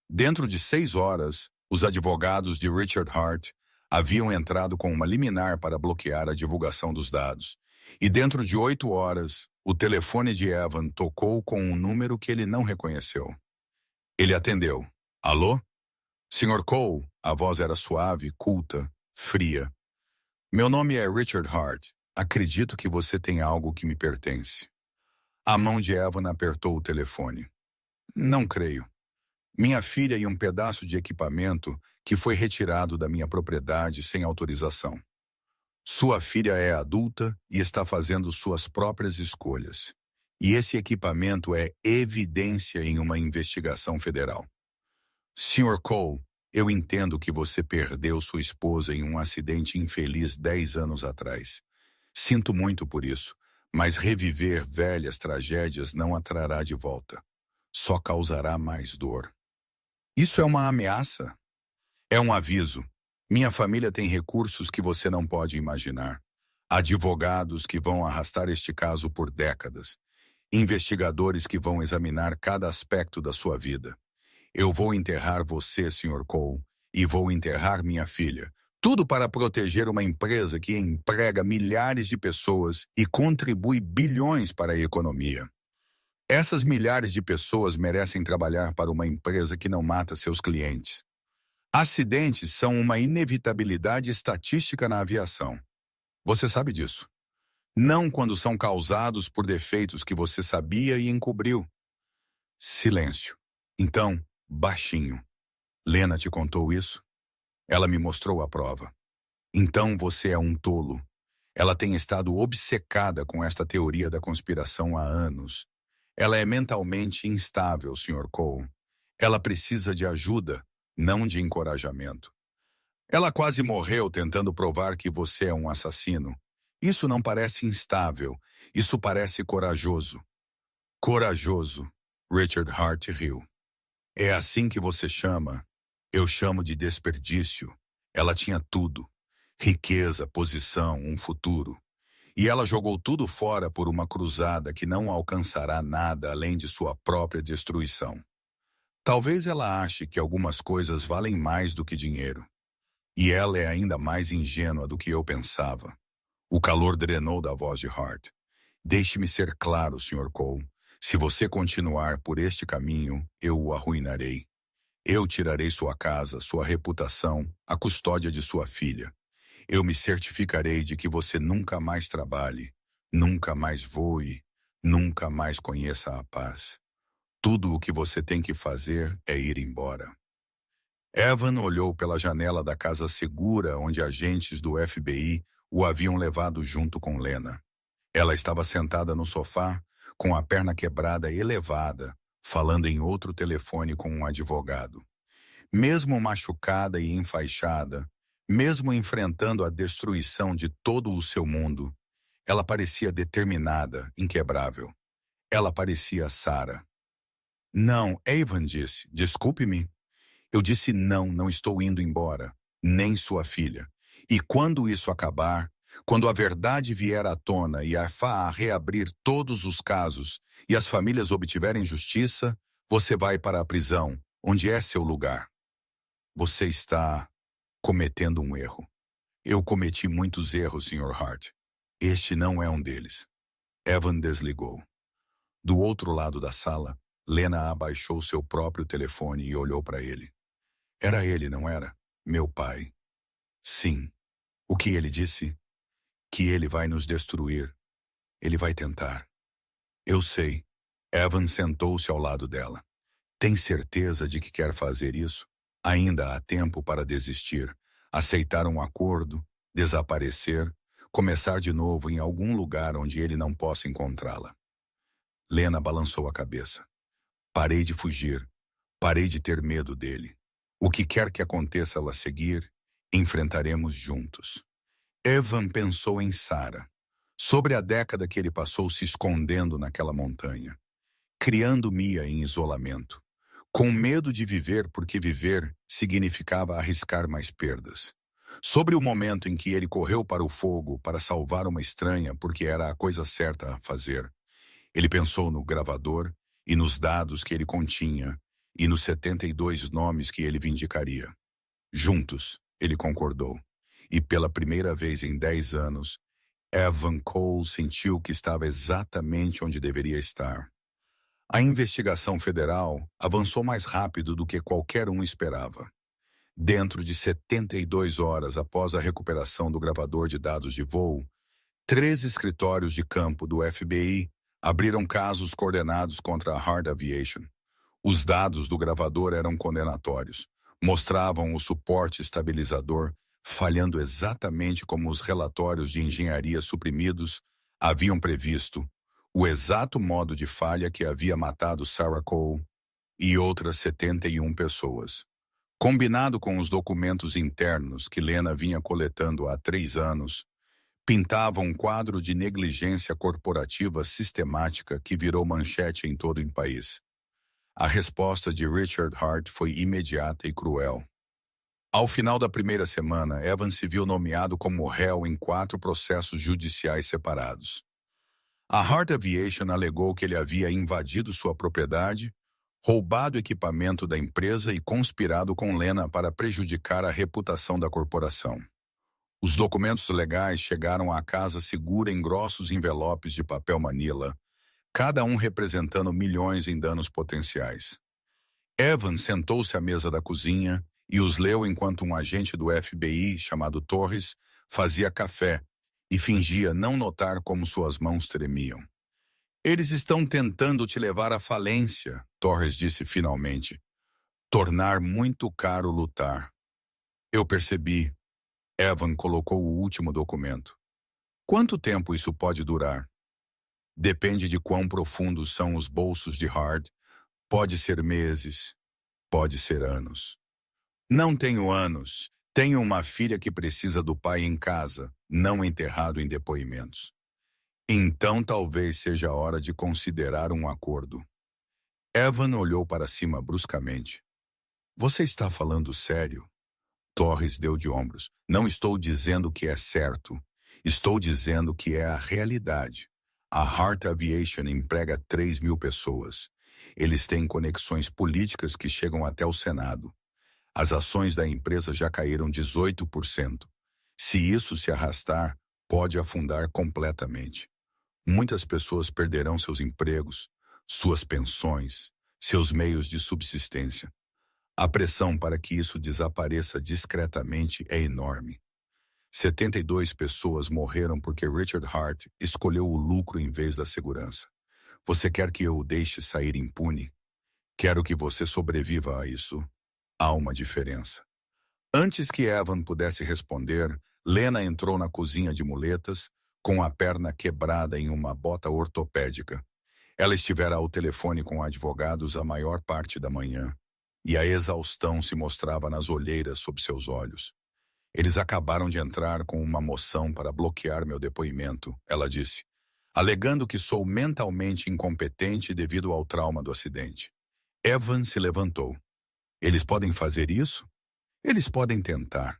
Dentro de 6 horas, os advogados de Richard Hart haviam entrado com uma liminar para bloquear a divulgação dos dados. E dentro de 8 horas, o telefone de Evan tocou com um número que ele não reconheceu. Ele atendeu. "Alô?" "Sr. Cole." A voz era suave, culta, fria. "Meu nome é Richard Hart. Acredito que você tem algo que me pertence." A mão de Evan apertou o telefone. "Não creio. Minha filha e um pedaço de equipamento que foi retirado da minha propriedade sem autorização." "Sua filha é adulta e está fazendo suas próprias escolhas. E esse equipamento é evidência em uma investigação federal." "Sr. Cole, eu entendo que você perdeu sua esposa em um acidente infeliz 10 anos atrás. Sinto muito por isso, mas reviver velhas tragédias não a trará de volta. Só causará mais dor." "Isso é uma ameaça?" "É um aviso. Minha família tem recursos que você não pode imaginar. Advogados que vão arrastar este caso por décadas. Investigadores que vão examinar cada aspecto da sua vida. Eu vou enterrar você, Sr. Cole, e vou enterrar minha filha. Tudo para proteger uma empresa que emprega milhares de pessoas e contribui bilhões para a economia. Essas milhares de pessoas merecem trabalhar para uma empresa que não mata seus clientes. Acidentes são uma inevitabilidade estatística na aviação. Você sabe disso. Não quando são causados por defeitos que você sabia e encobriu." Silêncio. Então, baixinho. "Lena te contou isso?" "Ela me mostrou a prova." "Então você é um tolo. Ela tem estado obcecada com esta teoria da conspiração há anos. Ela é mentalmente instável, Sr. Cole. Ela precisa de ajuda, não de encorajamento. Ela quase morreu tentando provar que você é um assassino. Isso não parece instável, isso parece corajoso." "Corajoso." Richard Hart riu. "É assim que você chama? Eu chamo de desperdício. Ela tinha tudo. Riqueza, posição, um futuro. E ela jogou tudo fora por uma cruzada que não alcançará nada além de sua própria destruição. Talvez ela ache que algumas coisas valem mais do que dinheiro. E ela é ainda mais ingênua do que eu pensava." O calor drenou da voz de Hart. "Deixe-me ser claro, Sr. Cole. Se você continuar por este caminho, eu o arruinarei. Eu tirarei sua casa, sua reputação, a custódia de sua filha. Eu me certificarei de que você nunca mais trabalhe, nunca mais voe, nunca mais conheça a paz. Tudo o que você tem que fazer é ir embora." Evan olhou pela janela da casa segura onde agentes do FBI o haviam levado junto com Lena. Ela estava sentada no sofá, com a perna quebrada elevada, falando em outro telefone com um advogado. Mesmo machucada e enfaixada, mesmo enfrentando a destruição de todo o seu mundo, ela parecia determinada, inquebrável. Ela parecia Sarah. Não, Evan disse, desculpe-me. Eu disse não, não estou indo embora, nem sua filha. E quando isso acabar, quando a verdade vier à tona e a FAA reabrir todos os casos e as famílias obtiverem justiça, você vai para a prisão, onde é seu lugar. Você está cometendo um erro. Eu cometi muitos erros, Sr. Hart. Este não é um deles. Evan desligou. Do outro lado da sala, Lena abaixou seu próprio telefone e olhou para ele. Era ele, não era? Meu pai. Sim. O que ele disse? Que ele vai nos destruir. Ele vai tentar. Eu sei. Evan sentou-se ao lado dela. Tem certeza de que quer fazer isso? Ainda há tempo para desistir, aceitar um acordo, desaparecer, começar de novo em algum lugar onde ele não possa encontrá-la. Lena balançou a cabeça. Parei de fugir. Parei de ter medo dele. O que quer que aconteça ao seguir, enfrentaremos juntos. Evan pensou em Sarah, sobre a década que ele passou se escondendo naquela montanha, criando Mia em isolamento, com medo de viver porque viver significava arriscar mais perdas. Sobre o momento em que ele correu para o fogo para salvar uma estranha porque era a coisa certa a fazer. Ele pensou no gravador e nos dados que ele continha e nos 72 nomes que ele vindicaria. Juntos, ele concordou. E pela primeira vez em 10 anos, Evan Cole sentiu que estava exatamente onde deveria estar. A investigação federal avançou mais rápido do que qualquer um esperava. Dentro de 72 horas após a recuperação do gravador de dados de voo, 3 escritórios de campo do FBI abriram casos coordenados contra a Hart Aviation. Os dados do gravador eram condenatórios. Mostravam o suporte estabilizador falhando exatamente como os relatórios de engenharia suprimidos haviam previsto, o exato modo de falha que havia matado Sarah Cole e outras 71 pessoas. Combinado com os documentos internos que Lena vinha coletando há 3 anos, pintava um quadro de negligência corporativa sistemática que virou manchete em todo o país. A resposta de Richard Hart foi imediata e cruel. Ao final da primeira semana, Evans se viu nomeado como réu em 4 processos judiciais separados. A Hart Aviation alegou que ele havia invadido sua propriedade, roubado equipamento da empresa e conspirado com Lena para prejudicar a reputação da corporação. Os documentos legais chegaram à casa segura em grossos envelopes de papel manila, cada um representando milhões em danos potenciais. Evan sentou-se à mesa da cozinha e os leu enquanto um agente do FBI, chamado Torres, fazia café e fingia não notar como suas mãos tremiam. Eles estão tentando te levar à falência, Torres disse finalmente. Tornar muito caro lutar. Eu percebi. Evan colocou o último documento. Quanto tempo isso pode durar? Depende de quão profundos são os bolsos de Hart. Pode ser meses, pode ser anos. Não tenho anos. Tenho uma filha que precisa do pai em casa, não enterrado em depoimentos. Então talvez seja a hora de considerar um acordo. Evan olhou para cima bruscamente. Você está falando sério? Torres deu de ombros. Não estou dizendo que é certo. Estou dizendo que é a realidade. A Hart Aviation emprega 3.000 pessoas. Eles têm conexões políticas que chegam até o Senado. As ações da empresa já caíram 18%. Se isso se arrastar, pode afundar completamente. Muitas pessoas perderão seus empregos, suas pensões, seus meios de subsistência. A pressão para que isso desapareça discretamente é enorme. 72 pessoas morreram porque Richard Hart escolheu o lucro em vez da segurança. Você quer que eu o deixe sair impune? Quero que você sobreviva a isso. Há uma diferença. Antes que Evan pudesse responder, Lena entrou na cozinha de muletas, com a perna quebrada em uma bota ortopédica. Ela estivera ao telefone com advogados a maior parte da manhã, e a exaustão se mostrava nas olheiras sob seus olhos. Eles acabaram de entrar com uma moção para bloquear meu depoimento, ela disse, alegando que sou mentalmente incompetente devido ao trauma do acidente. Evan se levantou. Eles podem fazer isso? Eles podem tentar.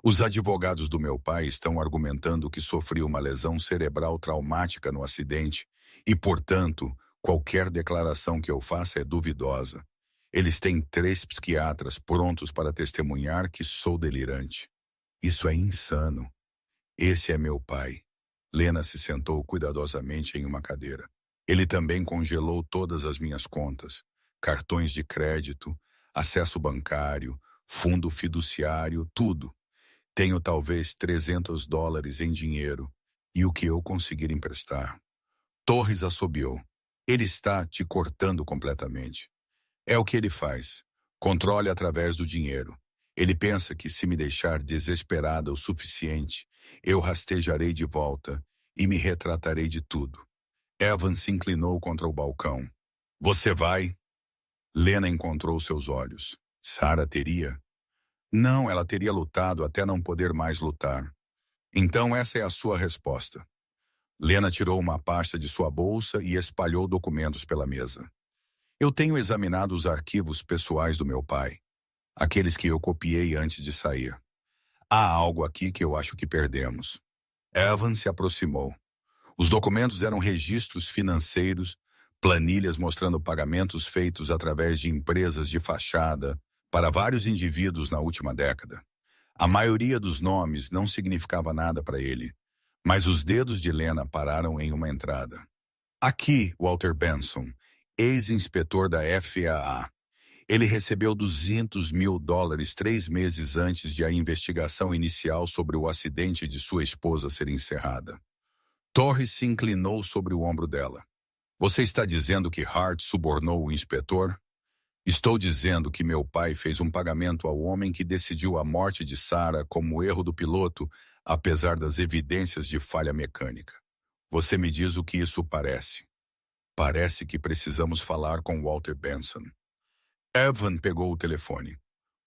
Os advogados do meu pai estão argumentando que sofri uma lesão cerebral traumática no acidente e, portanto, qualquer declaração que eu faça é duvidosa. Eles têm 3 psiquiatras prontos para testemunhar que sou delirante. Isso é insano. Esse é meu pai. Lena se sentou cuidadosamente em uma cadeira. Ele também congelou todas as minhas contas, cartões de crédito, acesso bancário, fundo fiduciário, tudo. Tenho talvez $300 em dinheiro e o que eu conseguir emprestar. Torres assobiou. Ele está te cortando completamente. É o que ele faz. Controle através do dinheiro. Ele pensa que se me deixar desesperada o suficiente, eu rastejarei de volta e me retratarei de tudo. Evan se inclinou contra o balcão. Você vai? Lena encontrou seus olhos. Sarah teria? Não, ela teria lutado até não poder mais lutar. Então essa é a sua resposta. Lena tirou uma pasta de sua bolsa e espalhou documentos pela mesa. Eu tenho examinado os arquivos pessoais do meu pai, aqueles que eu copiei antes de sair. Há algo aqui que eu acho que perdemos. Evan se aproximou. Os documentos eram registros financeiros, planilhas mostrando pagamentos feitos através de empresas de fachada para vários indivíduos na última década. A maioria dos nomes não significava nada para ele, mas os dedos de Lena pararam em uma entrada. Aqui, Walter Benson, ex-inspetor da FAA. Ele recebeu $200 mil 3 meses antes de a investigação inicial sobre o acidente de sua esposa ser encerrada. Torres se inclinou sobre o ombro dela. Você está dizendo que Hart subornou o inspetor? Estou dizendo que meu pai fez um pagamento ao homem que decidiu a morte de Sarah como erro do piloto, apesar das evidências de falha mecânica. Você me diz o que isso parece. Parece que precisamos falar com Walter Benson. Evan pegou o telefone.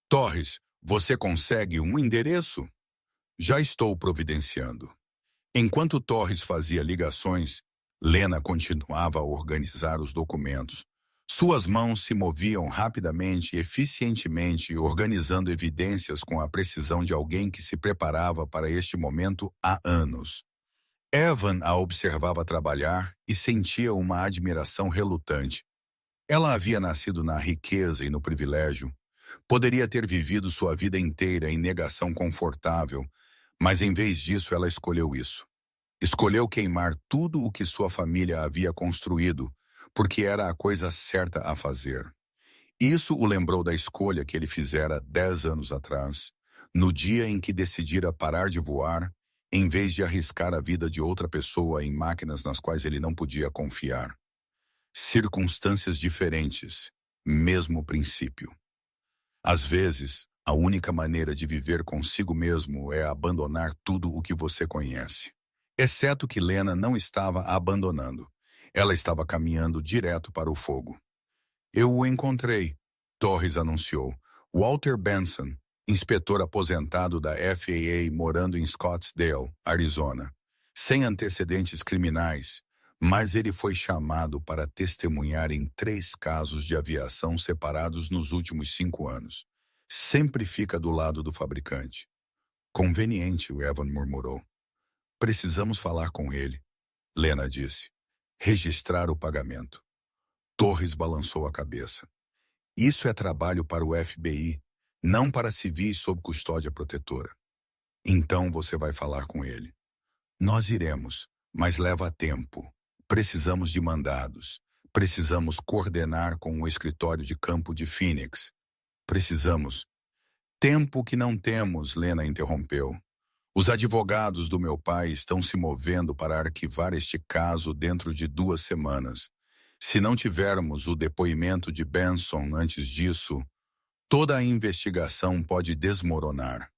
Torres, você consegue um endereço? Já estou providenciando. Enquanto Torres fazia ligações, Lena continuava a organizar os documentos. Suas mãos se moviam rapidamente e eficientemente, organizando evidências com a precisão de alguém que se preparava para este momento há anos. Evan a observava trabalhar e sentia uma admiração relutante. Ela havia nascido na riqueza e no privilégio. Poderia ter vivido sua vida inteira em negação confortável, mas em vez disso ela escolheu isso. Escolheu queimar tudo o que sua família havia construído, porque era a coisa certa a fazer. Isso o lembrou da escolha que ele fizera 10 anos atrás, no dia em que decidira parar de voar, em vez de arriscar a vida de outra pessoa em máquinas nas quais ele não podia confiar. Circunstâncias diferentes, mesmo princípio. Às vezes, a única maneira de viver consigo mesmo é abandonar tudo o que você conhece. Exceto que Lena não estava abandonando. Ela estava caminhando direto para o fogo. Eu o encontrei, Torres anunciou. Walter Benson, inspetor aposentado da FAA morando em Scottsdale, Arizona. Sem antecedentes criminais, mas ele foi chamado para testemunhar em 3 casos de aviação separados nos últimos 5 anos. Sempre fica do lado do fabricante. Conveniente, o Evan murmurou. Precisamos falar com ele, Lena disse. Registrar o pagamento. Torres balançou a cabeça. Isso é trabalho para o FBI, não para civis sob custódia protetora. Então você vai falar com ele. Nós iremos, mas leva tempo. Precisamos de mandados. Precisamos coordenar com o escritório de campo de Phoenix. Precisamos. Tempo que não temos, Lena interrompeu. Os advogados do meu pai estão se movendo para arquivar este caso dentro de 2 semanas. Se não tivermos o depoimento de Benson antes disso, toda a investigação pode desmoronar.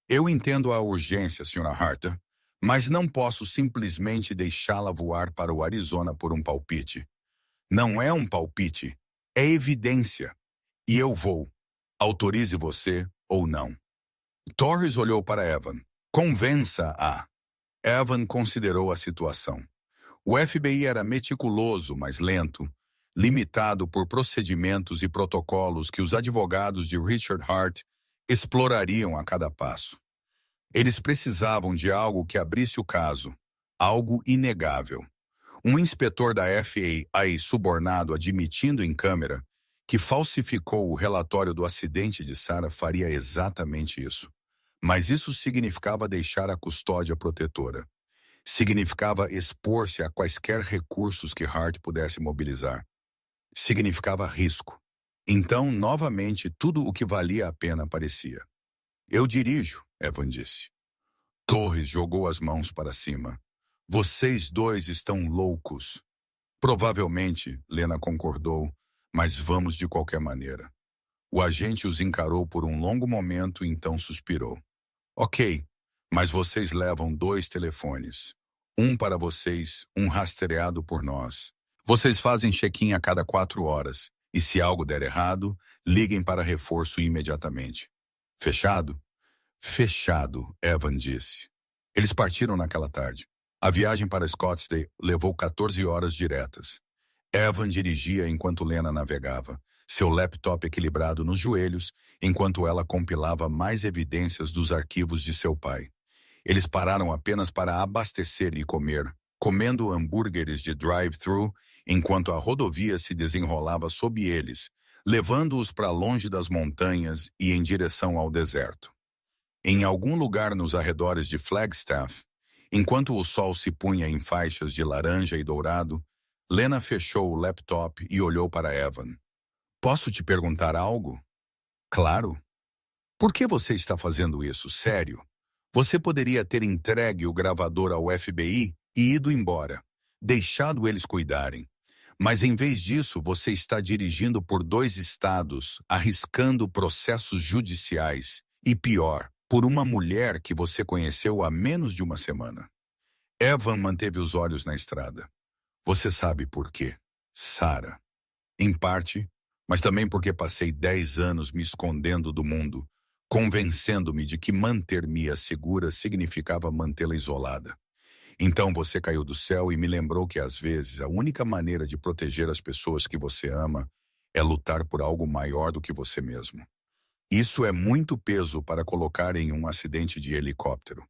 Eu entendo a urgência, Sra. Harter, mas não posso simplesmente deixá-la voar para o Arizona por um palpite. Não é um palpite, é evidência. E eu vou. Autorize você ou não. Torres olhou para Evan. Convença-a. Evan considerou a situação. O FBI era meticuloso, mas lento, limitado por procedimentos e protocolos que os advogados de Richard Hart explorariam a cada passo. Eles precisavam de algo que abrisse o caso, algo inegável. Um inspetor da FBI subornado admitindo em câmera que falsificou o relatório do acidente de Sarah faria exatamente isso. Mas isso significava deixar a custódia protetora. Significava expor-se a quaisquer recursos que Hart pudesse mobilizar. Significava risco. Então, novamente, tudo o que valia a pena aparecia. Eu dirijo, Evan disse. Torres jogou as mãos para cima. Vocês dois estão loucos. Provavelmente, Lena concordou, mas vamos de qualquer maneira. O agente os encarou por um longo momento e então suspirou. Ok, mas vocês levam 2 telefones. Um para vocês, um rastreado por nós. Vocês fazem check-in a cada 4 horas. E se algo der errado, liguem para reforço imediatamente. Fechado? Fechado, Evan disse. Eles partiram naquela tarde. A viagem para Scottsdale levou 14 horas diretas. Evan dirigia enquanto Lena navegava, seu laptop equilibrado nos joelhos, enquanto ela compilava mais evidências dos arquivos de seu pai. Eles pararam apenas para abastecer e comer, comendo hambúrgueres de drive-thru, enquanto a rodovia se desenrolava sob eles, levando-os para longe das montanhas e em direção ao deserto. Em algum lugar nos arredores de Flagstaff, enquanto o sol se punha em faixas de laranja e dourado, Lena fechou o laptop e olhou para Evan. Posso te perguntar algo? Claro. Por que você está fazendo isso? Sério? Você poderia ter entregue o gravador ao FBI e ido embora, deixado eles cuidarem. Mas em vez disso, você está dirigindo por 2 estados, arriscando processos judiciais e, pior, por uma mulher que você conheceu há menos de uma semana. Evan manteve os olhos na estrada. Você sabe por quê, Sarah. Em parte, mas também porque passei 10 anos me escondendo do mundo, convencendo-me de que manter-me segura significava mantê-la isolada. Então você caiu do céu e me lembrou que às vezes a única maneira de proteger as pessoas que você ama é lutar por algo maior do que você mesmo. Isso é muito peso para colocar em um acidente de helicóptero.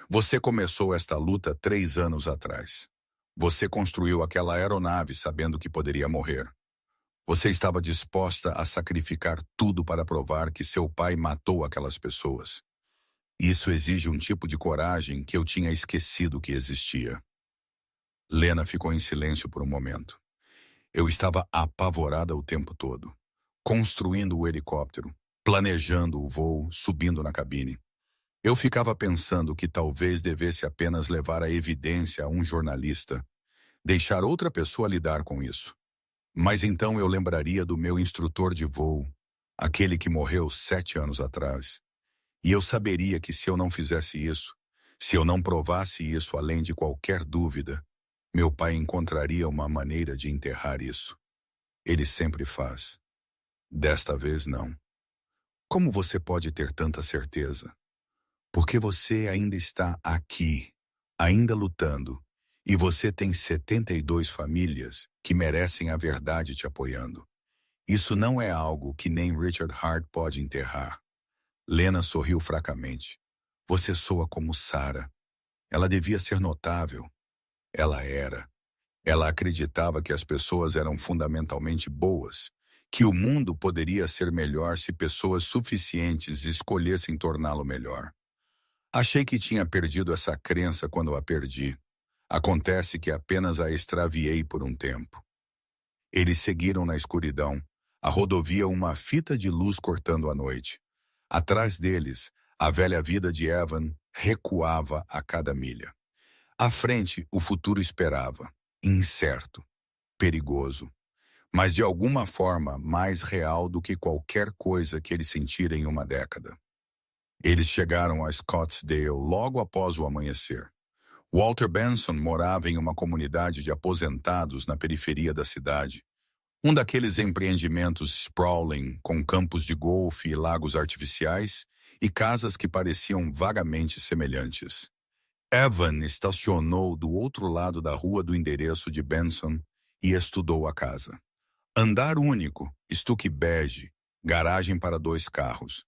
Você começou esta luta 3 anos atrás. Você construiu aquela aeronave sabendo que poderia morrer. Você estava disposta a sacrificar tudo para provar que seu pai matou aquelas pessoas. Isso exige um tipo de coragem que eu tinha esquecido que existia. Lena ficou em silêncio por um momento. Eu estava apavorada o tempo todo, construindo o helicóptero, planejando o voo, subindo na cabine. Eu ficava pensando que talvez devesse apenas levar a evidência a um jornalista, deixar outra pessoa lidar com isso. Mas então eu lembraria do meu instrutor de voo, aquele que morreu 7 anos atrás. E eu saberia que se eu não fizesse isso, se eu não provasse isso além de qualquer dúvida, meu pai encontraria uma maneira de enterrar isso. Ele sempre faz. Desta vez não. Como você pode ter tanta certeza? Porque você ainda está aqui, ainda lutando, e você tem 72 famílias que merecem a verdade te apoiando. Isso não é algo que nem Richard Hart pode enterrar. Lena sorriu fracamente. Você soa como Sarah. Ela devia ser notável. Ela era. Ela acreditava que as pessoas eram fundamentalmente boas, que o mundo poderia ser melhor se pessoas suficientes escolhessem torná-lo melhor. Achei que tinha perdido essa crença quando a perdi. Acontece que apenas a extraviei por um tempo. Eles seguiram na escuridão, a rodovia uma fita de luz cortando a noite. Atrás deles, a velha vida de Evan recuava a cada milha. À frente, o futuro esperava, incerto, perigoso, mas de alguma forma mais real do que qualquer coisa que ele sentira em uma década. Eles chegaram a Scottsdale logo após o amanhecer. Walter Benson morava em uma comunidade de aposentados na periferia da cidade. Um daqueles empreendimentos sprawling, com campos de golfe e lagos artificiais e casas que pareciam vagamente semelhantes. Evan estacionou do outro lado da rua do endereço de Benson e estudou a casa. Andar único, estuque bege, garagem para 2 carros.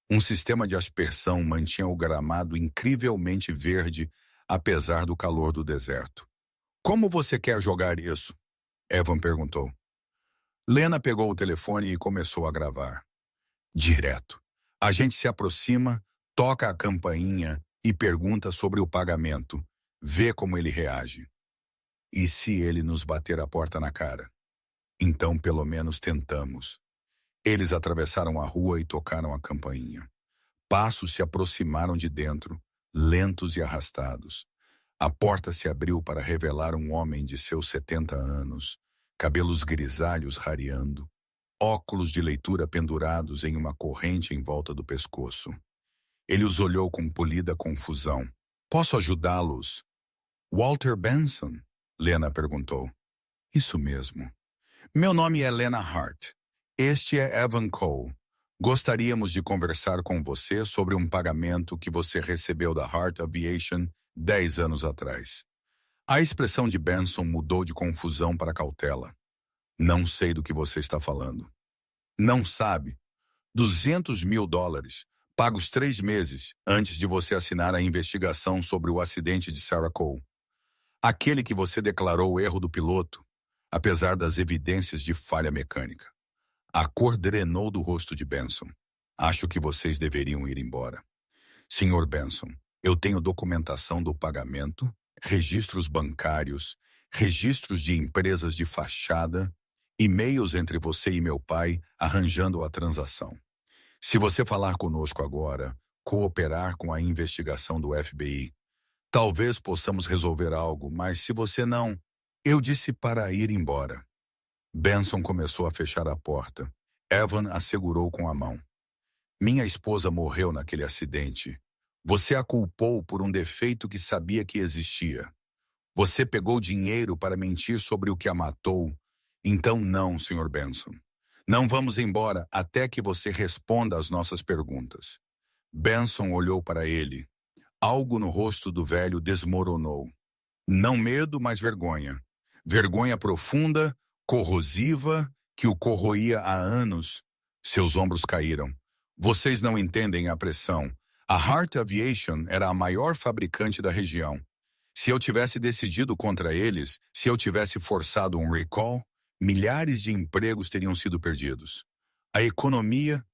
Um sistema de aspersão mantinha o gramado incrivelmente verde, apesar do calor do deserto. Como você quer jogar isso? Evan perguntou. Lena pegou o telefone e começou a gravar. Direto. A gente se aproxima, toca a campainha e pergunta sobre o pagamento. Vê como ele reage. E se ele nos bater a porta na cara? Então, pelo menos tentamos. Eles atravessaram a rua e tocaram a campainha. Passos se aproximaram de dentro, lentos e arrastados. A porta se abriu para revelar um homem de seus 70 anos, cabelos grisalhos rareando, óculos de leitura pendurados em uma corrente em volta do pescoço. Ele os olhou com polida confusão. Posso ajudá-los? Walter Benson? Lena perguntou. Isso mesmo. Meu nome é Lena Hart. Este é Evan Cole. Gostaríamos de conversar com você sobre um pagamento que você recebeu da Hart Aviation 10 anos atrás. A expressão de Benson mudou de confusão para cautela. Não sei do que você está falando. Não sabe? $200 mil, pagos 3 meses antes de você assinar a investigação sobre o acidente de Sarah Cole. Aquele que você declarou o erro do piloto, apesar das evidências de falha mecânica. A cor drenou do rosto de Benson. Acho que vocês deveriam ir embora. Sr. Benson, eu tenho documentação do pagamento, registros bancários, registros de empresas de fachada, e-mails entre você e meu pai arranjando a transação. Se você falar conosco agora, cooperar com a investigação do FBI, talvez possamos resolver algo, mas se você não, eu disse para ir embora. Benson começou a fechar a porta. Evan a segurou com a mão. Minha esposa morreu naquele acidente. Você a culpou por um defeito que sabia que existia. Você pegou dinheiro para mentir sobre o que a matou. Então não, Sr. Benson. Não vamos embora até que você responda às nossas perguntas. Benson olhou para ele. Algo no rosto do velho desmoronou. Não medo, mas vergonha. Vergonha profunda, corrosiva, que o corroía há anos. Seus ombros caíram. Vocês não entendem a pressão. A Hart Aviation era a maior fabricante da região. Se eu tivesse decidido contra eles, se eu tivesse forçado um recall, milhares de empregos teriam sido perdidos. A economia...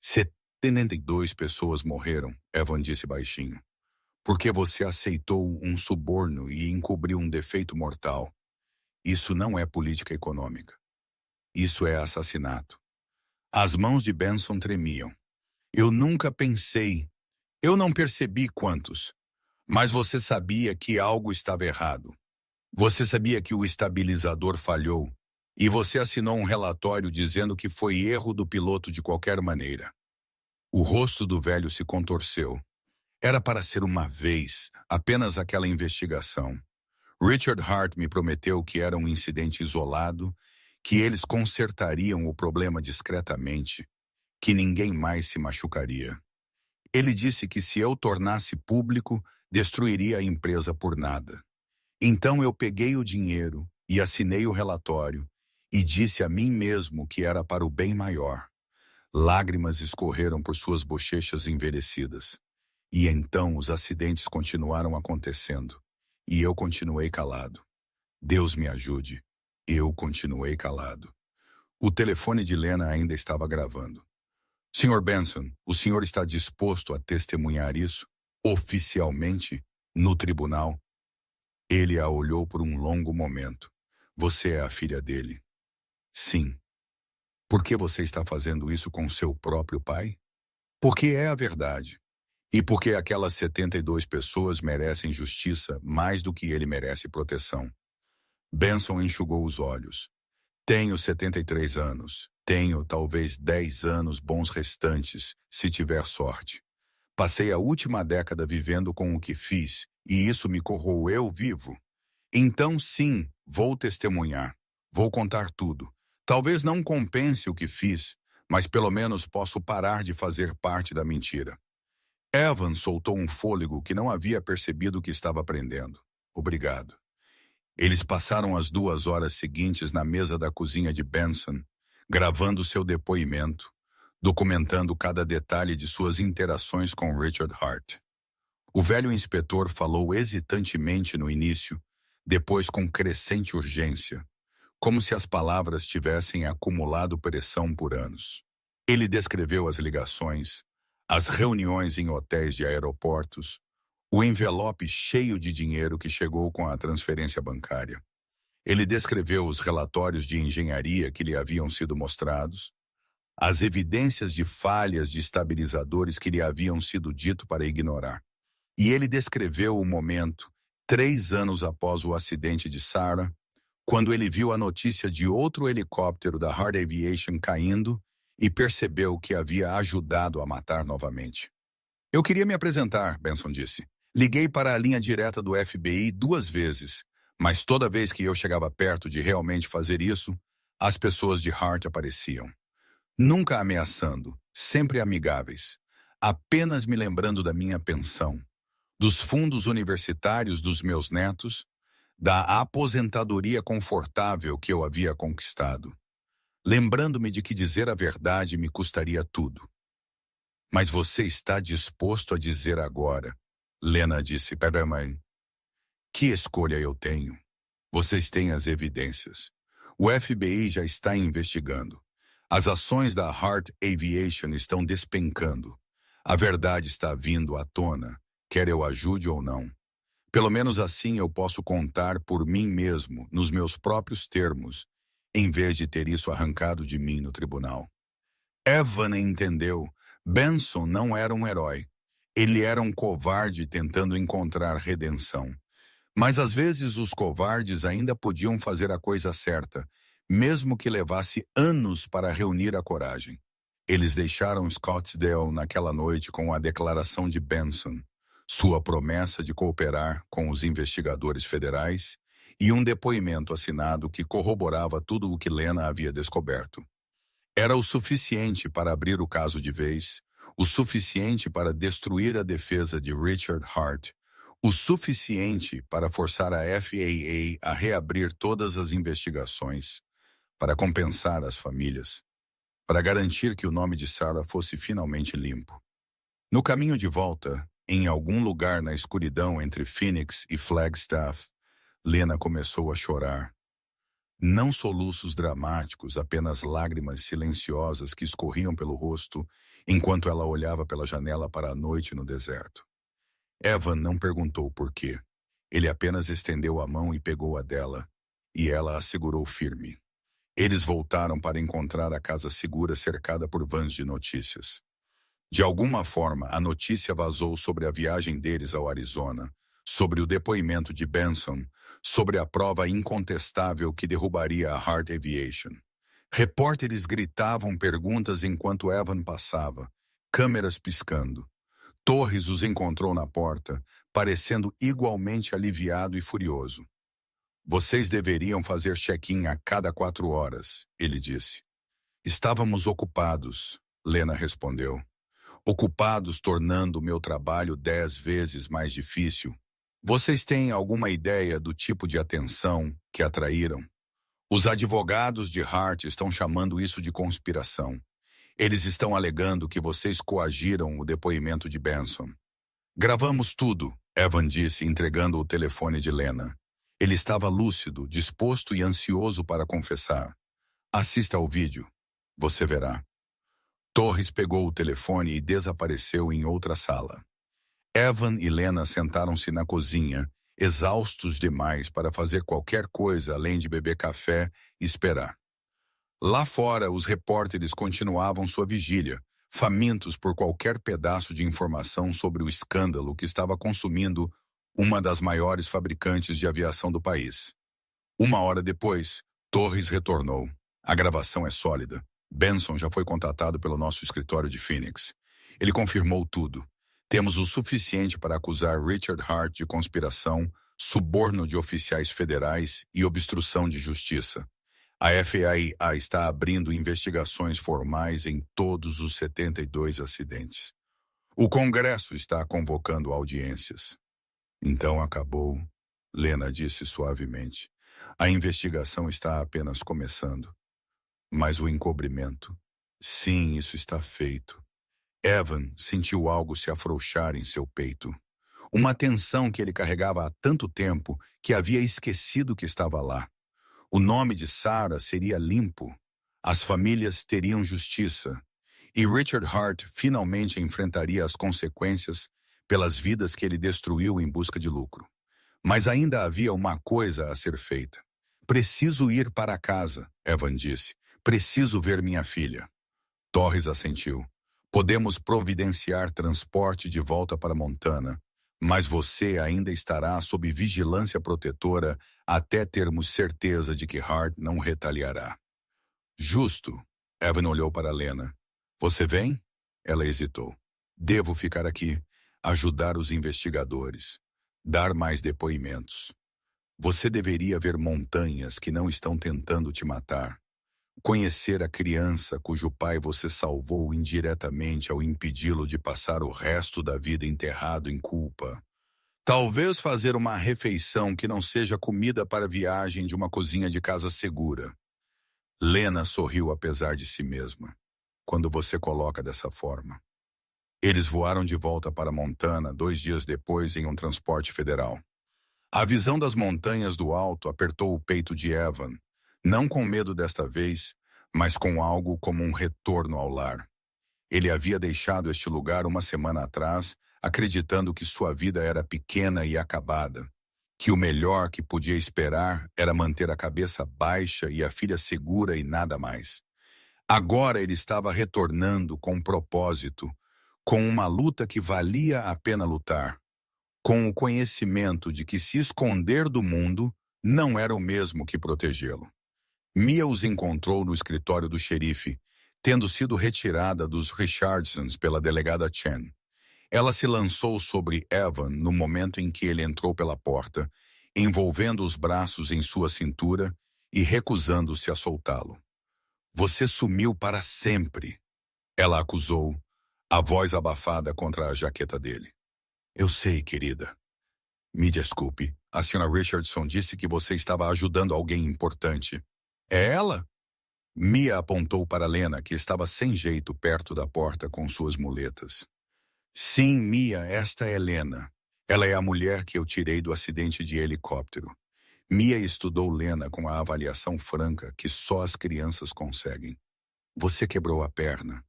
72 pessoas morreram, Evan disse baixinho. Porque você aceitou um suborno e encobriu um defeito mortal. Isso não é política econômica. Isso é assassinato. As mãos de Benson tremiam. Eu nunca pensei... Eu não percebi quantos. Mas você sabia que algo estava errado. Você sabia que o estabilizador falhou. E você assinou um relatório dizendo que foi erro do piloto de qualquer maneira. O rosto do velho se contorceu. Era para ser uma vez, apenas aquela investigação. Richard Hart me prometeu que era um incidente isolado, que eles consertariam o problema discretamente, que ninguém mais se machucaria. Ele disse que se eu tornasse público, destruiria a empresa por nada. Então eu peguei o dinheiro e assinei o relatório e disse a mim mesmo que era para o bem maior. Lágrimas escorreram por suas bochechas envelhecidas. E então os acidentes continuaram acontecendo. E eu continuei calado. Deus me ajude. Eu continuei calado. O telefone de Lena ainda estava gravando. Sr. Benson, o senhor está disposto a testemunhar isso, oficialmente, no tribunal? Ele a olhou por um longo momento. Você é a filha dele? Sim. Por que você está fazendo isso com seu próprio pai? Porque é a verdade. E porque aquelas 72 pessoas merecem justiça mais do que ele merece proteção. Benson enxugou os olhos. Tenho 73 anos. Tenho talvez 10 anos bons restantes, se tiver sorte. Passei a última década vivendo com o que fiz e isso me corroeu vivo. Então, sim, vou testemunhar. Vou contar tudo. Talvez não compense o que fiz, mas pelo menos posso parar de fazer parte da mentira. Evan soltou um fôlego que não havia percebido que estava aprendendo. Obrigado. Eles passaram as 2 horas seguintes na mesa da cozinha de Benson, gravando seu depoimento, documentando cada detalhe de suas interações com Richard Hart. O velho inspetor falou hesitantemente no início, depois com crescente urgência, como se as palavras tivessem acumulado pressão por anos. Ele descreveu as ligações, as reuniões em hotéis de aeroportos, o envelope cheio de dinheiro que chegou com a transferência bancária. Ele descreveu os relatórios de engenharia que lhe haviam sido mostrados, as evidências de falhas de estabilizadores que lhe haviam sido dito para ignorar. E ele descreveu o momento, 3 anos após o acidente de Sarah, quando ele viu a notícia de outro helicóptero da Hart Aviation caindo e percebeu que havia ajudado a matar novamente. Eu queria me apresentar, Benson disse. Liguei para a linha direta do FBI 2 vezes, mas toda vez que eu chegava perto de realmente fazer isso, as pessoas de Hart apareciam. Nunca ameaçando, sempre amigáveis, apenas me lembrando da minha pensão, dos fundos universitários dos meus netos, da aposentadoria confortável que eu havia conquistado, lembrando-me de que dizer a verdade me custaria tudo. Mas você está disposto a dizer agora, Lena disse, pera, mãe. Que escolha eu tenho? Vocês têm as evidências. O FBI já está investigando. As ações da Hart Aviation estão despencando. A verdade está vindo à tona, quer eu ajude ou não. Pelo menos assim eu posso contar por mim mesmo, nos meus próprios termos, em vez de ter isso arrancado de mim no tribunal. Evan entendeu. Benson não era um herói. Ele era um covarde tentando encontrar redenção. Mas às vezes os covardes ainda podiam fazer a coisa certa, mesmo que levasse anos para reunir a coragem. Eles deixaram Scottsdale naquela noite com a declaração de Benson, sua promessa de cooperar com os investigadores federais e um depoimento assinado que corroborava tudo o que Lena havia descoberto. Era o suficiente para abrir o caso de vez, o suficiente para destruir a defesa de Richard Hart, o suficiente para forçar a FAA a reabrir todas as investigações, para compensar as famílias, para garantir que o nome de Sarah fosse finalmente limpo. No caminho de volta, em algum lugar na escuridão entre Phoenix e Flagstaff, Lena começou a chorar. Não soluços dramáticos, apenas lágrimas silenciosas que escorriam pelo rosto enquanto ela olhava pela janela para a noite no deserto. Evan não perguntou por quê. Ele apenas estendeu a mão e pegou a dela, e ela a segurou firme. Eles voltaram para encontrar a casa segura cercada por vans de notícias. De alguma forma, a notícia vazou sobre a viagem deles ao Arizona, sobre o depoimento de Benson, sobre a prova incontestável que derrubaria a Hart Aviation. Repórteres gritavam perguntas enquanto Evan passava, câmeras piscando. Torres os encontrou na porta, parecendo igualmente aliviado e furioso. Vocês deveriam fazer check-in a cada 4 horas, ele disse. Estávamos ocupados, Lena respondeu. Ocupados tornando o meu trabalho 10 vezes mais difícil. Vocês têm alguma ideia do tipo de atenção que atraíram? Os advogados de Hart estão chamando isso de conspiração. Eles estão alegando que vocês coagiram o depoimento de Benson. Gravamos tudo, Evan disse, entregando o telefone de Lena. Ele estava lúcido, disposto e ansioso para confessar. Assista ao vídeo. Você verá. Torres pegou o telefone e desapareceu em outra sala. Evan e Lena sentaram-se na cozinha, exaustos demais para fazer qualquer coisa além de beber café e esperar. Lá fora, os repórteres continuavam sua vigília, famintos por qualquer pedaço de informação sobre o escândalo que estava consumindo uma das maiores fabricantes de aviação do país. 1 hora depois, Torres retornou. A gravação é sólida. Benson já foi contatado pelo nosso escritório de Phoenix. Ele confirmou tudo. Temos o suficiente para acusar Richard Hart de conspiração, suborno de oficiais federais e obstrução de justiça. A FAA está abrindo investigações formais em todos os 72 acidentes. O Congresso está convocando audiências. Então acabou, Lena disse suavemente. A investigação está apenas começando. Mas o encobrimento? Sim, isso está feito. Evan sentiu algo se afrouxar em seu peito. Uma tensão que ele carregava há tanto tempo que havia esquecido que estava lá. O nome de Sarah seria limpo. As famílias teriam justiça. E Richard Hart finalmente enfrentaria as consequências pelas vidas que ele destruiu em busca de lucro. Mas ainda havia uma coisa a ser feita. Preciso ir para casa, Evan disse. Preciso ver minha filha. Torres assentiu. Podemos providenciar transporte de volta para Montana, mas você ainda estará sob vigilância protetora até termos certeza de que Hart não retaliará. Justo. Evan olhou para Lena. Você vem? Ela hesitou. Devo ficar aqui, ajudar os investigadores, dar mais depoimentos. Você deveria ver montanhas que não estão tentando te matar. Conhecer a criança cujo pai você salvou indiretamente ao impedi-lo de passar o resto da vida enterrado em culpa. Talvez fazer uma refeição que não seja comida para viagem de uma cozinha de casa segura. Lena sorriu apesar de si mesma, quando você coloca dessa forma. Eles voaram de volta para Montana 2 dias depois em um transporte federal. A visão das montanhas do alto apertou o peito de Evan, não com medo desta vez, mas com algo como um retorno ao lar. Ele havia deixado este lugar uma semana atrás, acreditando que sua vida era pequena e acabada, que o melhor que podia esperar era manter a cabeça baixa e a filha segura e nada mais. Agora ele estava retornando com um propósito, com uma luta que valia a pena lutar, com o conhecimento de que se esconder do mundo não era o mesmo que protegê-lo. Mia os encontrou no escritório do xerife, tendo sido retirada dos Richardsons pela delegada Chen. Ela se lançou sobre Evan no momento em que ele entrou pela porta, envolvendo os braços em sua cintura e recusando-se a soltá-lo. Você sumiu para sempre, ela acusou, a voz abafada contra a jaqueta dele. Eu sei, querida. Me desculpe, a Sra. Richardson disse que você estava ajudando alguém importante. É ela? Mia apontou para Lena, que estava sem jeito perto da porta com suas muletas. Sim, Mia, esta é Lena. Ela é a mulher que eu tirei do acidente de helicóptero. Mia estudou Lena com a avaliação franca que só as crianças conseguem. Você quebrou a perna.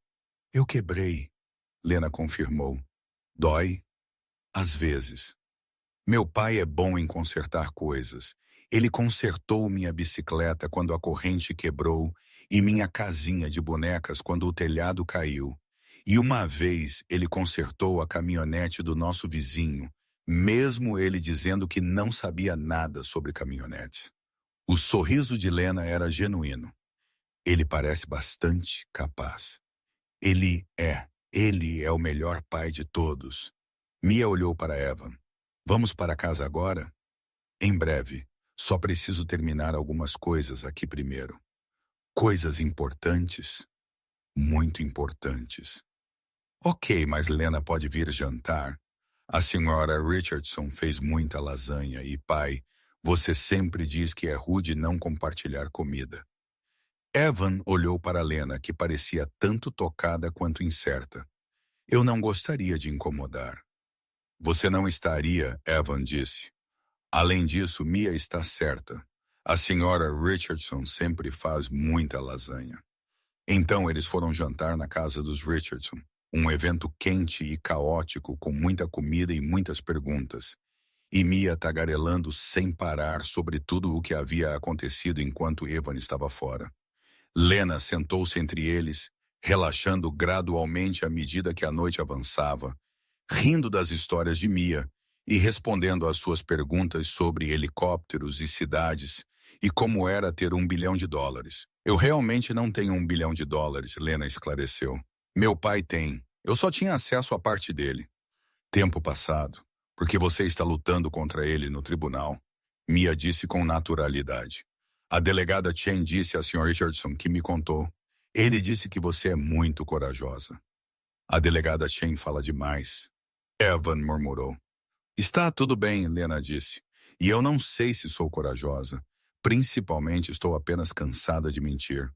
Eu quebrei, Lena confirmou. Dói? Às vezes. Meu pai é bom em consertar coisas. Ele consertou minha bicicleta quando a corrente quebrou e minha casinha de bonecas quando o telhado caiu. E uma vez ele consertou a caminhonete do nosso vizinho, mesmo ele dizendo que não sabia nada sobre caminhonetes. O sorriso de Lena era genuíno. Ele parece bastante capaz. Ele é o melhor pai de todos. Mia olhou para Evan. Vamos para casa agora? Em breve. Só preciso terminar algumas coisas aqui primeiro. Coisas importantes? Muito importantes. Ok, mas Lena pode vir jantar. A senhora Richardson fez muita lasanha e, pai, você sempre diz que é rude não compartilhar comida. Evan olhou para Lena, que parecia tanto tocada quanto incerta. Eu não gostaria de incomodar. Você não estaria, Evan disse. Além disso, Mia está certa. A senhora Richardson sempre faz muita lasanha. Então eles foram jantar na casa dos Richardson, um evento quente e caótico com muita comida e muitas perguntas. E Mia tagarelando sem parar sobre tudo o que havia acontecido enquanto Evan estava fora. Lena sentou-se entre eles, relaxando gradualmente à medida que a noite avançava, rindo das histórias de Mia e respondendo às suas perguntas sobre helicópteros e cidades e como era ter $1 bilhão. Eu realmente não tenho $1 bilhão, Lena esclareceu. Meu pai tem. Eu só tinha acesso à parte dele. Tempo passado, porque você está lutando contra ele no tribunal, Mia disse com naturalidade. A delegada Chen disse a Sr. Richardson que me contou. Ele disse que você é muito corajosa. A delegada Chen fala demais. Evan murmurou. Está tudo bem, Lena disse. E eu não sei se sou corajosa. Principalmente estou apenas cansada de mentir.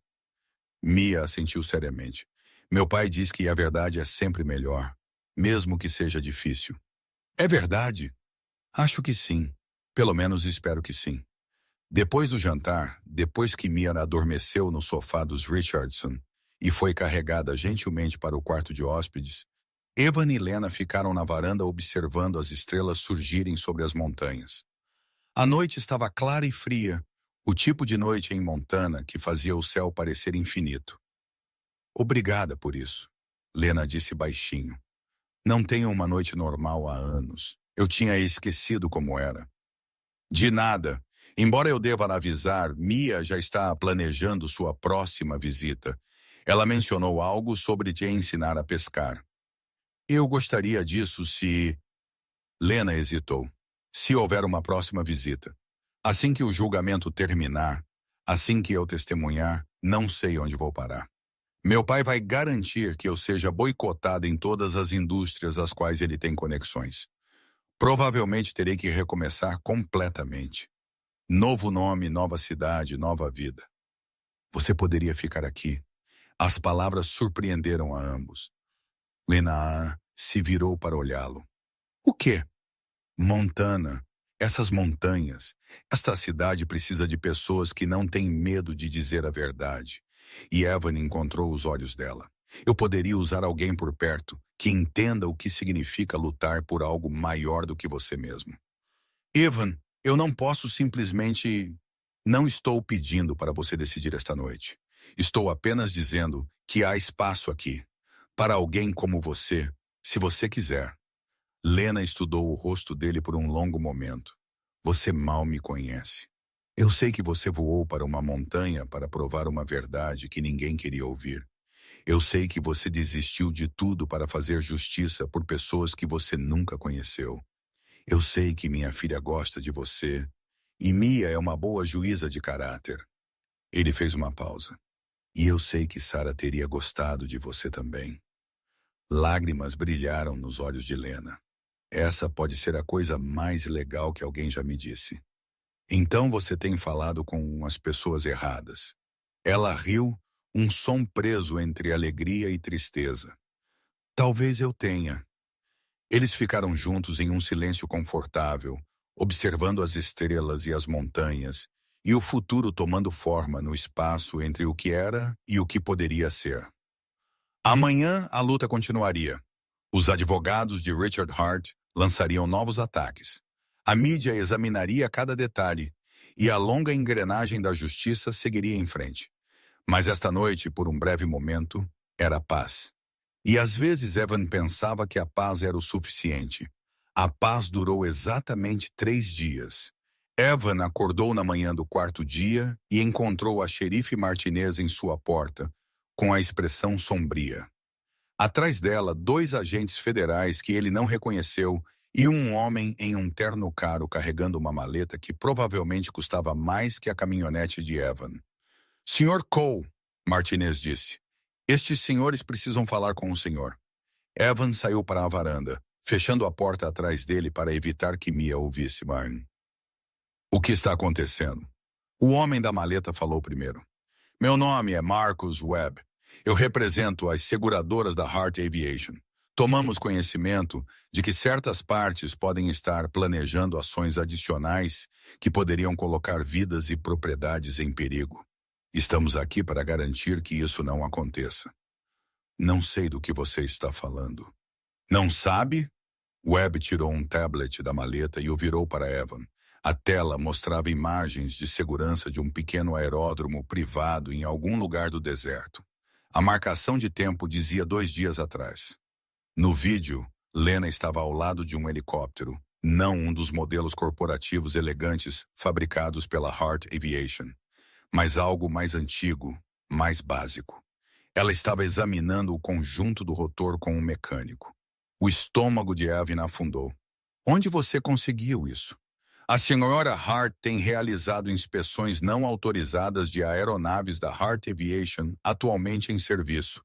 Mia assentiu seriamente. Meu pai diz que a verdade é sempre melhor, mesmo que seja difícil. É verdade? Acho que sim. Pelo menos espero que sim. Depois do jantar, depois que Mia adormeceu no sofá dos Richardson e foi carregada gentilmente para o quarto de hóspedes, Evan e Lena ficaram na varanda observando as estrelas surgirem sobre as montanhas. A noite estava clara e fria, o tipo de noite em Montana que fazia o céu parecer infinito. Obrigada por isso, Lena disse baixinho. Não tenho uma noite normal há anos. Eu tinha esquecido como era. De nada. Embora eu deva avisar, Mia já está planejando sua próxima visita. Ela mencionou algo sobre te ensinar a pescar. Eu gostaria disso se... Lena hesitou. Se houver uma próxima visita. Assim que o julgamento terminar, assim que eu testemunhar, não sei onde vou parar. Meu pai vai garantir que eu seja boicotada em todas as indústrias às quais ele tem conexões. Provavelmente terei que recomeçar completamente. Novo nome, nova cidade, nova vida. Você poderia ficar aqui. As palavras surpreenderam a ambos. Lena se virou para olhá-lo. O quê? Montana. Essas montanhas. Esta cidade precisa de pessoas que não têm medo de dizer a verdade. E Evan encontrou os olhos dela. Eu poderia usar alguém por perto que entenda o que significa lutar por algo maior do que você mesmo. Evan, eu não posso simplesmente... Não estou pedindo para você decidir esta noite. Estou apenas dizendo que há espaço aqui. Para alguém como você, se você quiser. Lena estudou o rosto dele por um longo momento. Você mal me conhece. Eu sei que você voou para uma montanha para provar uma verdade que ninguém queria ouvir. Eu sei que você desistiu de tudo para fazer justiça por pessoas que você nunca conheceu. Eu sei que minha filha gosta de você, e Mia é uma boa juíza de caráter. Ele fez uma pausa. E eu sei que Sarah teria gostado de você também. Lágrimas brilharam nos olhos de Lena. Essa pode ser a coisa mais legal que alguém já me disse. Então você tem falado com as pessoas erradas. Ela riu, um som preso entre alegria e tristeza. Talvez eu tenha. Eles ficaram juntos em um silêncio confortável, observando as estrelas e as montanhas, e o futuro tomando forma no espaço entre o que era e o que poderia ser. Amanhã a luta continuaria. Os advogados de Richard Hart lançariam novos ataques. A mídia examinaria cada detalhe, e a longa engrenagem da justiça seguiria em frente. Mas esta noite, por um breve momento, era paz. E às vezes Evan pensava que a paz era o suficiente. A paz durou exatamente 3 dias. Evan acordou na manhã do 4º dia e encontrou a xerife Martinez em sua porta, com a expressão sombria. Atrás dela, 2 agentes federais que ele não reconheceu e um homem em um terno caro carregando uma maleta que provavelmente custava mais que a caminhonete de Evan. Sr. Cole, Martinez disse, estes senhores precisam falar com o senhor. Evan saiu para a varanda, fechando a porta atrás dele para evitar que Mia ouvisse Martin. O que está acontecendo? O homem da maleta falou primeiro. Meu nome é Marcus Webb. Eu represento as seguradoras da Hart Aviation. Tomamos conhecimento de que certas partes podem estar planejando ações adicionais que poderiam colocar vidas e propriedades em perigo. Estamos aqui para garantir que isso não aconteça. Não sei do que você está falando. Não sabe? Webb tirou um tablet da maleta e o virou para Evan. A tela mostrava imagens de segurança de um pequeno aeródromo privado em algum lugar do deserto. A marcação de tempo dizia 2 dias atrás. No vídeo, Lena estava ao lado de um helicóptero, não um dos modelos corporativos elegantes fabricados pela Hart Aviation, mas algo mais antigo, mais básico. Ela estava examinando o conjunto do rotor com um mecânico. O estômago de Evan afundou. Onde você conseguiu isso? A senhora Hart tem realizado inspeções não autorizadas de aeronaves da Hart Aviation atualmente em serviço.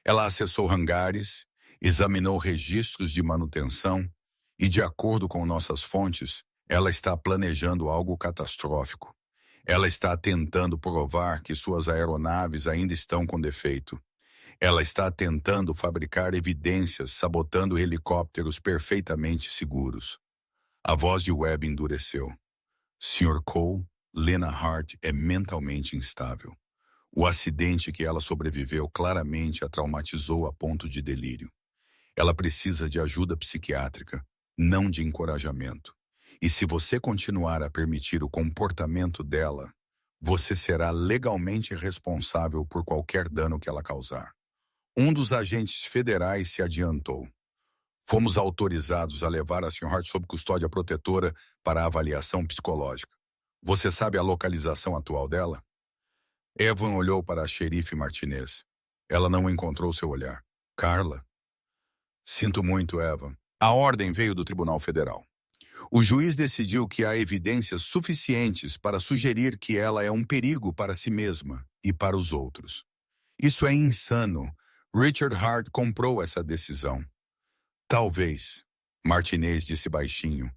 Ela acessou hangares, examinou registros de manutenção e, de acordo com nossas fontes, ela está planejando algo catastrófico. Ela está tentando provar que suas aeronaves ainda estão com defeito. Ela está tentando fabricar evidências sabotando helicópteros perfeitamente seguros. A voz de Webb endureceu. Sr. Cole, Lena Hart é mentalmente instável. O acidente que ela sobreviveu claramente a traumatizou a ponto de delírio. Ela precisa de ajuda psiquiátrica, não de encorajamento. E se você continuar a permitir o comportamento dela, você será legalmente responsável por qualquer dano que ela causar. Um dos agentes federais se adiantou. Fomos autorizados a levar a Sra. Hart sob custódia protetora para avaliação psicológica. Você sabe a localização atual dela? Evan olhou para a xerife Martinez. Ela não encontrou seu olhar. Carla? Sinto muito, Evan. A ordem veio do Tribunal Federal. O juiz decidiu que há evidências suficientes para sugerir que ela é um perigo para si mesma e para os outros. Isso é insano. Richard Hart comprou essa decisão. Talvez, Martinez disse baixinho,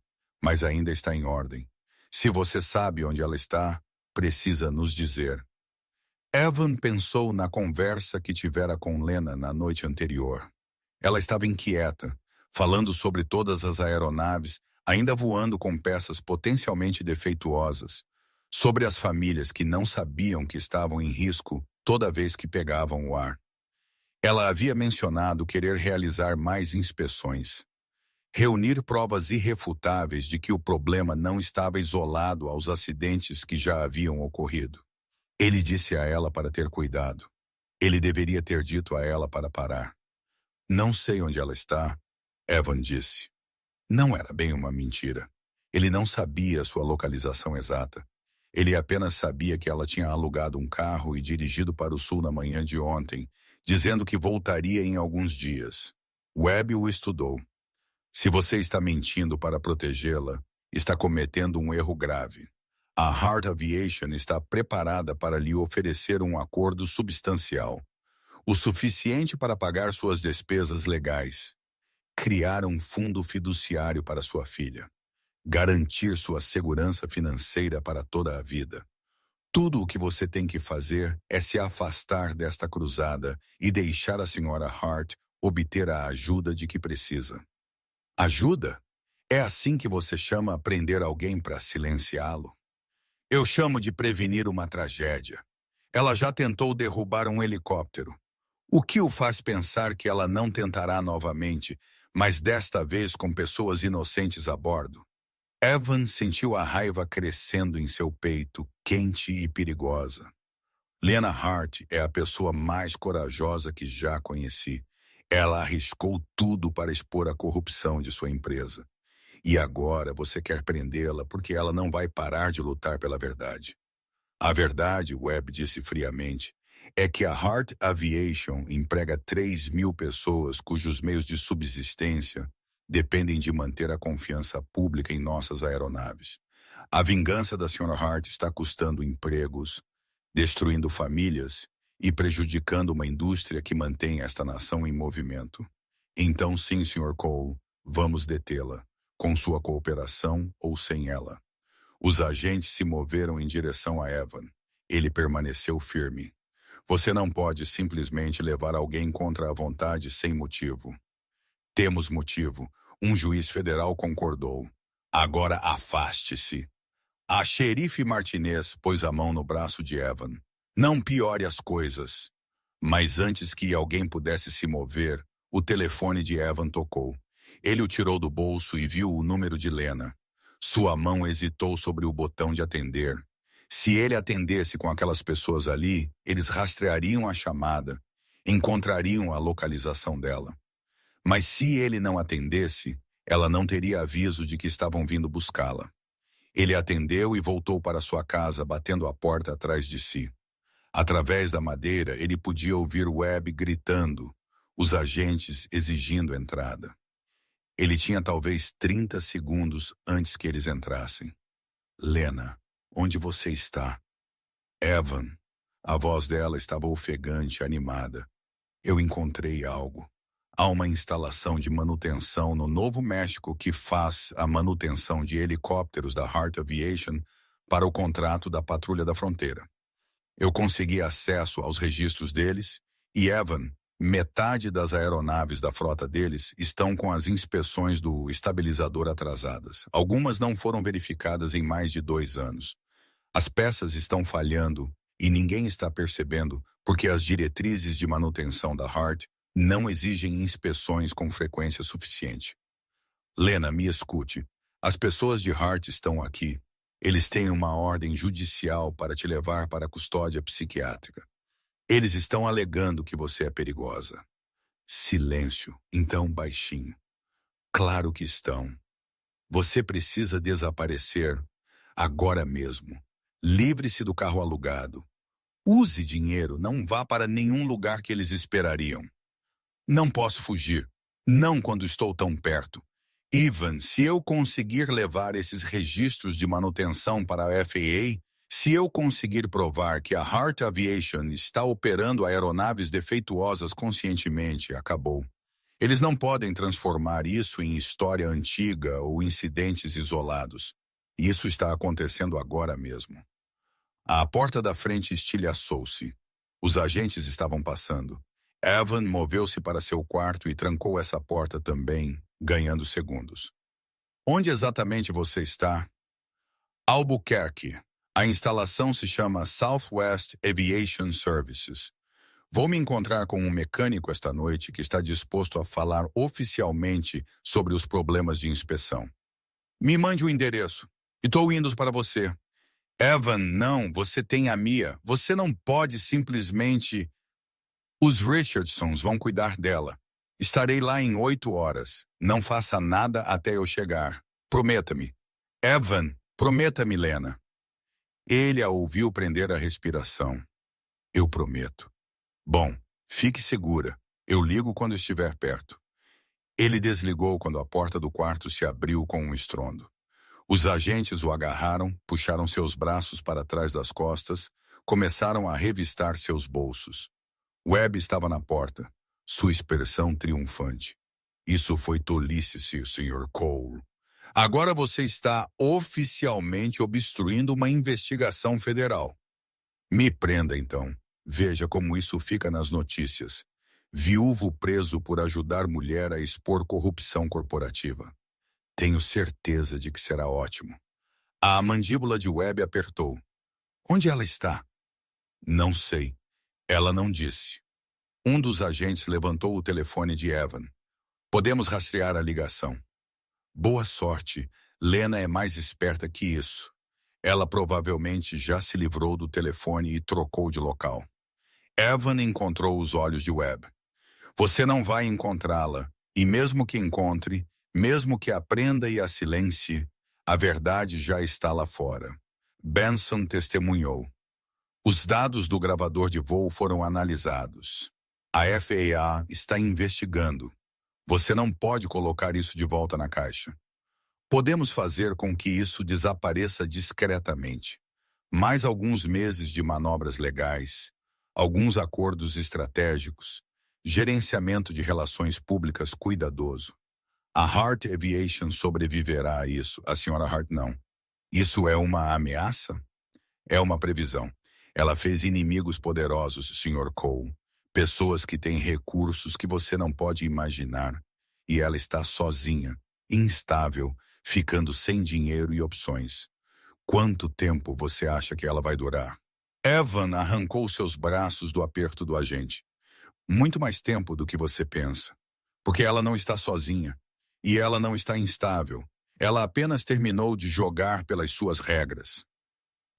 mas ainda está em ordem. Se você sabe onde ela está, precisa nos dizer. Evan pensou na conversa que tivera com Lena na noite anterior. Ela estava inquieta, falando sobre todas as aeronaves, ainda voando com peças potencialmente defeituosas, sobre as famílias que não sabiam que estavam em risco toda vez que pegavam o ar. Ela havia mencionado querer realizar mais inspeções. Reunir provas irrefutáveis de que o problema não estava isolado aos acidentes que já haviam ocorrido. Ele disse a ela para ter cuidado. Ele deveria ter dito a ela para parar. Não sei onde ela está, Evan disse. Não era bem uma mentira. Ele não sabia sua localização exata. Ele apenas sabia que ela tinha alugado um carro e dirigido para o sul na manhã de ontem, dizendo que voltaria em alguns dias. Webb o estudou. Se você está mentindo para protegê-la, está cometendo um erro grave. A Hart Aviation está preparada para lhe oferecer um acordo substancial, o suficiente para pagar suas despesas legais, criar um fundo fiduciário para sua filha, garantir sua segurança financeira para toda a vida. Tudo o que você tem que fazer é se afastar desta cruzada e deixar a Sra. Hart obter a ajuda de que precisa. Ajuda? É assim que você chama prender alguém para silenciá-lo? Eu chamo de prevenir uma tragédia. Ela já tentou derrubar um helicóptero. O que o faz pensar que ela não tentará novamente, mas desta vez com pessoas inocentes a bordo? Evan sentiu a raiva crescendo em seu peito, quente e perigosa. Lena Hart é a pessoa mais corajosa que já conheci. Ela arriscou tudo para expor a corrupção de sua empresa. E agora você quer prendê-la porque ela não vai parar de lutar pela verdade. A verdade, Webb disse friamente, é que a Hart Aviation emprega 3.000 pessoas cujos meios de subsistência dependem de manter a confiança pública em nossas aeronaves. A vingança da Sra. Hart está custando empregos, destruindo famílias e prejudicando uma indústria que mantém esta nação em movimento. Então sim, Sr. Cole, vamos detê-la, com sua cooperação ou sem ela. Os agentes se moveram em direção a Evan. Ele permaneceu firme. Você não pode simplesmente levar alguém contra a vontade sem motivo. Temos motivo. Um juiz federal concordou. Agora afaste-se. A xerife Martinez pôs a mão no braço de Evan. Não piore as coisas. Mas antes que alguém pudesse se mover, o telefone de Evan tocou. Ele o tirou do bolso e viu o número de Lena. Sua mão hesitou sobre o botão de atender. Se ele atendesse com aquelas pessoas ali, eles rastreariam a chamada, encontrariam a localização dela. Mas se ele não atendesse, ela não teria aviso de que estavam vindo buscá-la. Ele atendeu e voltou para sua casa, batendo a porta atrás de si. Através da madeira, ele podia ouvir Webb gritando, os agentes exigindo entrada. Ele tinha talvez 30 segundos antes que eles entrassem. Lena, onde você está? Evan. A voz dela estava ofegante, animada. Eu encontrei algo. Há uma instalação de manutenção no Novo México que faz a manutenção de helicópteros da Heart Aviation para o contrato da Patrulha da Fronteira. Eu consegui acesso aos registros deles e, Evan, metade das aeronaves da frota deles estão com as inspeções do estabilizador atrasadas. Algumas não foram verificadas em mais de 2 anos. As peças estão falhando e ninguém está percebendo porque as diretrizes de manutenção da Heart não exigem inspeções com frequência suficiente. Lena, me escute. As pessoas de Heart estão aqui. Eles têm uma ordem judicial para te levar para a custódia psiquiátrica. Eles estão alegando que você é perigosa. Silêncio, então baixinho. Claro que estão. Você precisa desaparecer agora mesmo. Livre-se do carro alugado. Use dinheiro, não vá para nenhum lugar que eles esperariam. Não posso fugir. Não quando estou tão perto. Ivan, se eu conseguir levar esses registros de manutenção para a FAA, se eu conseguir provar que a Heart Aviation está operando aeronaves defeituosas conscientemente, acabou. Eles não podem transformar isso em história antiga ou incidentes isolados. Isso está acontecendo agora mesmo. A porta da frente estilhaçou-se. Os agentes estavam passando. Evan moveu-se para seu quarto e trancou essa porta também, ganhando segundos. Onde exatamente você está? Albuquerque. A instalação se chama Southwest Aviation Services. Vou me encontrar com um mecânico esta noite que está disposto a falar oficialmente sobre os problemas de inspeção. Me mande o endereço. Estou indo para você. Evan, não, você tem a Mia. Você não pode simplesmente... Os Richardsons vão cuidar dela. Estarei lá em 8 horas. Não faça nada até eu chegar. Prometa-me. Evan, prometa-me, Lena. Ele a ouviu prender a respiração. Eu prometo. Bom, fique segura. Eu ligo quando estiver perto. Ele desligou quando a porta do quarto se abriu com um estrondo. Os agentes o agarraram, puxaram seus braços para trás das costas, começaram a revistar seus bolsos. Webb estava na porta, sua expressão triunfante. Isso foi tolice, Sr. Cole. Agora você está oficialmente obstruindo uma investigação federal. Me prenda, então. Veja como isso fica nas notícias. Viúvo preso por ajudar mulher a expor corrupção corporativa. Tenho certeza de que será ótimo. A mandíbula de Webb apertou. Onde ela está? Não sei. Ela não disse. Um dos agentes levantou o telefone de Evan. Podemos rastrear a ligação. Boa sorte. Lena é mais esperta que isso. Ela provavelmente já se livrou do telefone e trocou de local. Evan encontrou os olhos de Webb. Você não vai encontrá-la, e mesmo que encontre, mesmo que aprenda e a silencie, a verdade já está lá fora. Benson testemunhou. Os dados do gravador de voo foram analisados. A FAA está investigando. Você não pode colocar isso de volta na caixa. Podemos fazer com que isso desapareça discretamente. Mais alguns meses de manobras legais, alguns acordos estratégicos, gerenciamento de relações públicas cuidadoso. A Heart Aviation sobreviverá a isso, a Sra. Hart não. Isso é uma ameaça? É uma previsão. Ela fez inimigos poderosos, Sr. Cole. Pessoas que têm recursos que você não pode imaginar. E ela está sozinha, instável, ficando sem dinheiro e opções. Quanto tempo você acha que ela vai durar? Evan arrancou seus braços do aperto do agente. Muito mais tempo do que você pensa. Porque ela não está sozinha. E ela não está instável. Ela apenas terminou de jogar pelas suas regras.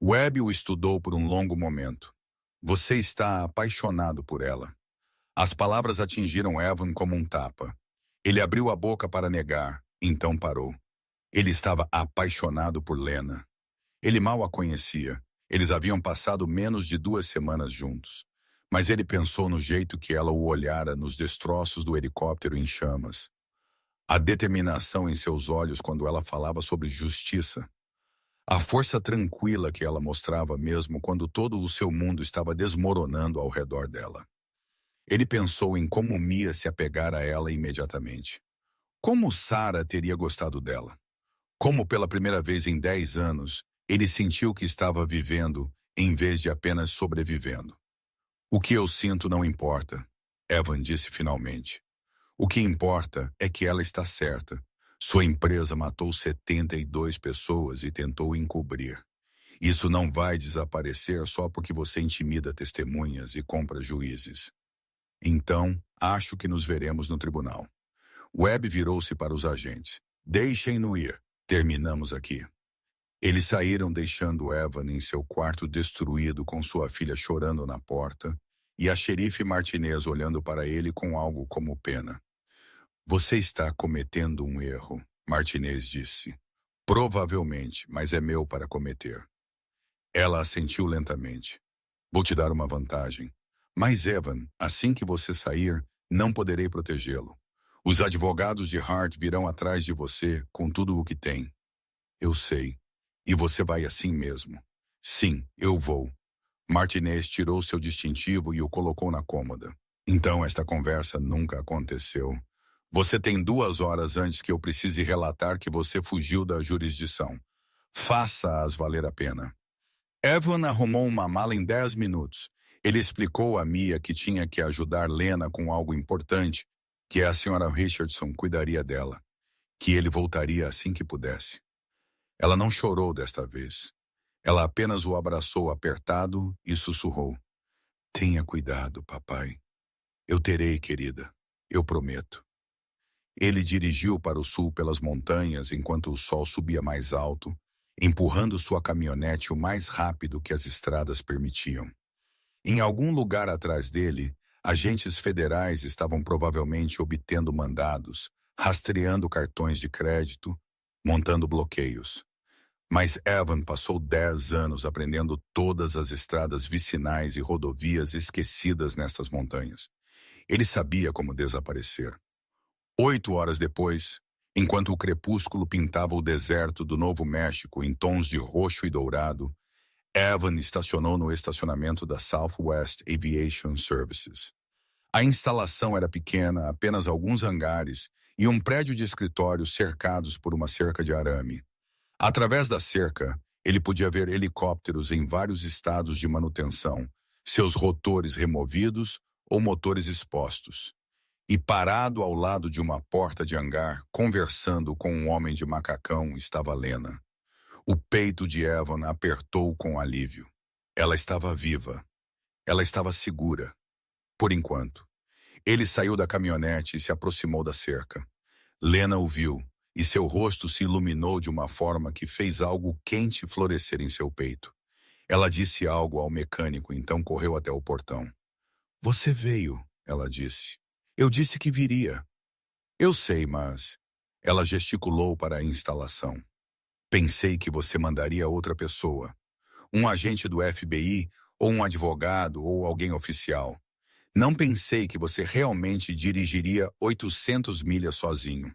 Webb o estudou por um longo momento. Você está apaixonado por ela. As palavras atingiram Evan como um tapa. Ele abriu a boca para negar, então parou. Ele estava apaixonado por Lena. Ele mal a conhecia. Eles haviam passado menos de 2 semanas juntos. Mas ele pensou no jeito que ela o olhara nos destroços do helicóptero em chamas. A determinação em seus olhos quando ela falava sobre justiça. A força tranquila que ela mostrava mesmo quando todo o seu mundo estava desmoronando ao redor dela. Ele pensou em como Mia se apegara a ela imediatamente. Como Sarah teria gostado dela? Como pela primeira vez em 10 anos, ele sentiu que estava vivendo em vez de apenas sobrevivendo. O que eu sinto não importa, Evan disse finalmente. O que importa é que ela está certa. Sua empresa matou 72 pessoas e tentou encobrir. Isso não vai desaparecer só porque você intimida testemunhas e compra juízes. Então, acho que nos veremos no tribunal. Webb virou-se para os agentes. Deixem-no ir. Terminamos aqui. Eles saíram deixando Evan em seu quarto destruído com sua filha chorando na porta e a xerife Martinez olhando para ele com algo como pena. Você está cometendo um erro, Martinez disse. Provavelmente, mas é meu para cometer. Ela assentiu lentamente. Vou te dar uma vantagem. Mas, Evan, assim que você sair, não poderei protegê-lo. Os advogados de Hart virão atrás de você com tudo o que tem. Eu sei. E você vai assim mesmo. Sim, eu vou. Martinez tirou seu distintivo e o colocou na cômoda. Então esta conversa nunca aconteceu. Você tem 2 horas antes que eu precise relatar que você fugiu da jurisdição. Faça-as valer a pena. Evan arrumou uma mala em 10 minutos. Ele explicou a Mia que tinha que ajudar Lena com algo importante, que a senhora Richardson cuidaria dela, que ele voltaria assim que pudesse. Ela não chorou desta vez. Ela apenas o abraçou apertado e sussurrou. Tenha cuidado, papai. Eu terei, querida. Eu prometo. Ele dirigiu para o sul pelas montanhas enquanto o sol subia mais alto, empurrando sua caminhonete o mais rápido que as estradas permitiam. Em algum lugar atrás dele, agentes federais estavam provavelmente obtendo mandados, rastreando cartões de crédito, montando bloqueios. Mas Evan passou 10 anos aprendendo todas as estradas vicinais e rodovias esquecidas nestas montanhas. Ele sabia como desaparecer. 8 horas depois, enquanto o crepúsculo pintava o deserto do Novo México em tons de roxo e dourado, Evan estacionou no estacionamento da Southwest Aviation Services. A instalação era pequena, apenas alguns hangares e um prédio de escritório cercados por uma cerca de arame. Através da cerca, ele podia ver helicópteros em vários estados de manutenção, seus rotores removidos ou motores expostos. E parado ao lado de uma porta de hangar, conversando com um homem de macacão, estava Lena. O peito de Evan apertou com alívio. Ela estava viva. Ela estava segura. Por enquanto. Ele saiu da caminhonete e se aproximou da cerca. Lena o viu, e seu rosto se iluminou de uma forma que fez algo quente florescer em seu peito. Ela disse algo ao mecânico, então correu até o portão. Você veio, ela disse. Eu disse que viria. Eu sei, mas... Ela gesticulou para a instalação. Pensei que você mandaria outra pessoa. Um agente do FBI, ou um advogado, ou alguém oficial. Não pensei que você realmente dirigiria 800 milhas sozinho.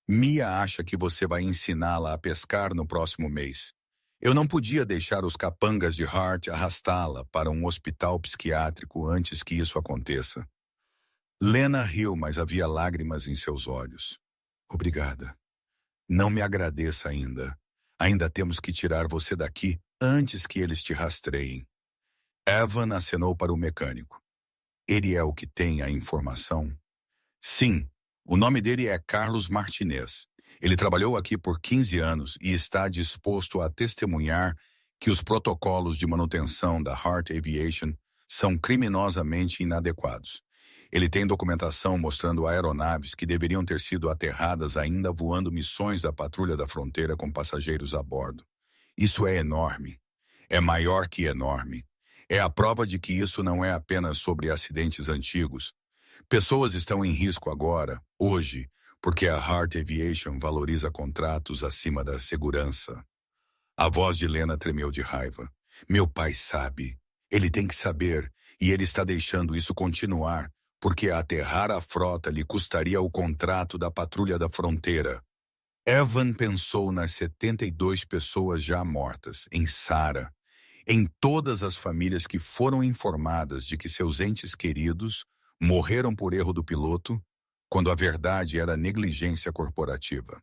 Mia acha que você vai ensiná-la a pescar no próximo mês. Eu não podia deixar os capangas de Hart arrastá-la para um hospital psiquiátrico antes que isso aconteça. Lena riu, mas havia lágrimas em seus olhos. Obrigada. Não me agradeça ainda. Ainda temos que tirar você daqui antes que eles te rastreiem. Evan acenou para o mecânico. Ele é o que tem a informação? Sim, o nome dele é Carlos Martinez. Ele trabalhou aqui por 15 anos e está disposto a testemunhar que os protocolos de manutenção da Hart Aviation são criminosamente inadequados. Ele tem documentação mostrando aeronaves que deveriam ter sido aterradas ainda voando missões da patrulha da fronteira com passageiros a bordo. Isso é enorme. É maior que enorme. É a prova de que isso não é apenas sobre acidentes antigos. Pessoas estão em risco agora, hoje, porque a Hart Aviation valoriza contratos acima da segurança. A voz de Lena tremeu de raiva. Meu pai sabe. Ele tem que saber, e ele está deixando isso continuar, porque aterrar a frota lhe custaria o contrato da patrulha da fronteira. Evan pensou nas 72 pessoas já mortas, em Sarah, em todas as famílias que foram informadas de que seus entes queridos morreram por erro do piloto, quando a verdade era negligência corporativa.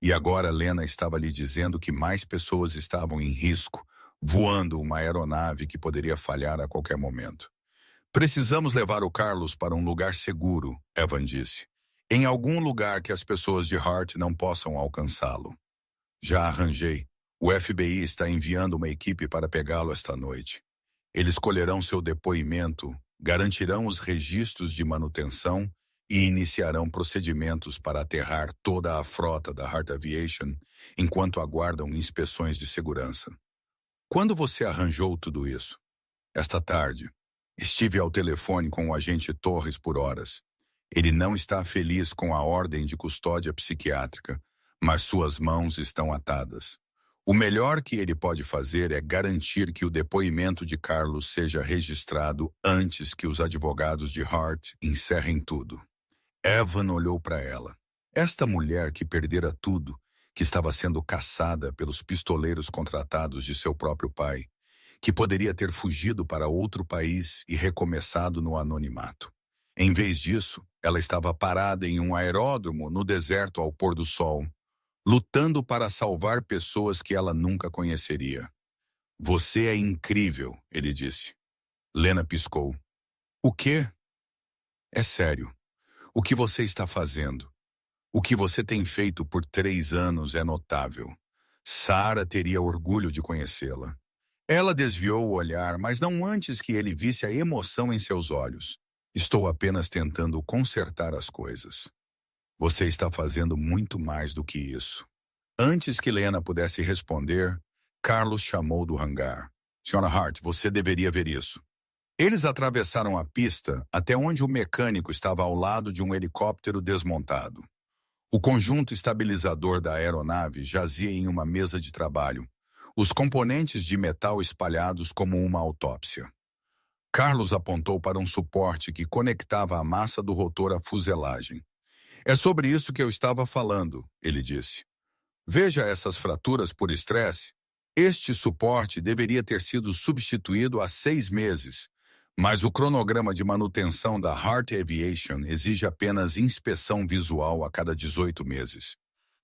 E agora Lena estava lhe dizendo que mais pessoas estavam em risco, voando uma aeronave que poderia falhar a qualquer momento. Precisamos levar o Carlos para um lugar seguro, Evan disse. Em algum lugar que as pessoas de Hart não possam alcançá-lo. Já arranjei. O FBI está enviando uma equipe para pegá-lo esta noite. Eles colherão seu depoimento, garantirão os registros de manutenção e iniciarão procedimentos para aterrar toda a frota da Hart Aviation enquanto aguardam inspeções de segurança. Quando você arranjou tudo isso? Esta tarde. Estive ao telefone com o agente Torres por horas. Ele não está feliz com a ordem de custódia psiquiátrica, mas suas mãos estão atadas. O melhor que ele pode fazer é garantir que o depoimento de Carlos seja registrado antes que os advogados de Hart encerrem tudo. Evan olhou para ela. Esta mulher que perdera tudo, que estava sendo caçada pelos pistoleiros contratados de seu próprio pai, que poderia ter fugido para outro país e recomeçado no anonimato. Em vez disso, ela estava parada em um aeródromo no deserto ao pôr do sol, lutando para salvar pessoas que ela nunca conheceria. Você é incrível, ele disse. Lena piscou. O quê? É sério. O que você está fazendo? O que você tem feito por 3 anos é notável. Sarah teria orgulho de conhecê-la. Ela desviou o olhar, mas não antes que ele visse a emoção em seus olhos. Estou apenas tentando consertar as coisas. Você está fazendo muito mais do que isso. Antes que Lena pudesse responder, Carlos chamou do hangar. Sra. Hart, você deveria ver isso. Eles atravessaram a pista até onde o mecânico estava ao lado de um helicóptero desmontado. O conjunto estabilizador da aeronave jazia em uma mesa de trabalho, os componentes de metal espalhados como uma autópsia. Carlos apontou para um suporte que conectava a massa do rotor à fuselagem. É sobre isso que eu estava falando, ele disse. Veja essas fraturas por estresse. Este suporte deveria ter sido substituído há 6 meses, mas o cronograma de manutenção da Hart Aviation exige apenas inspeção visual a cada 18 meses.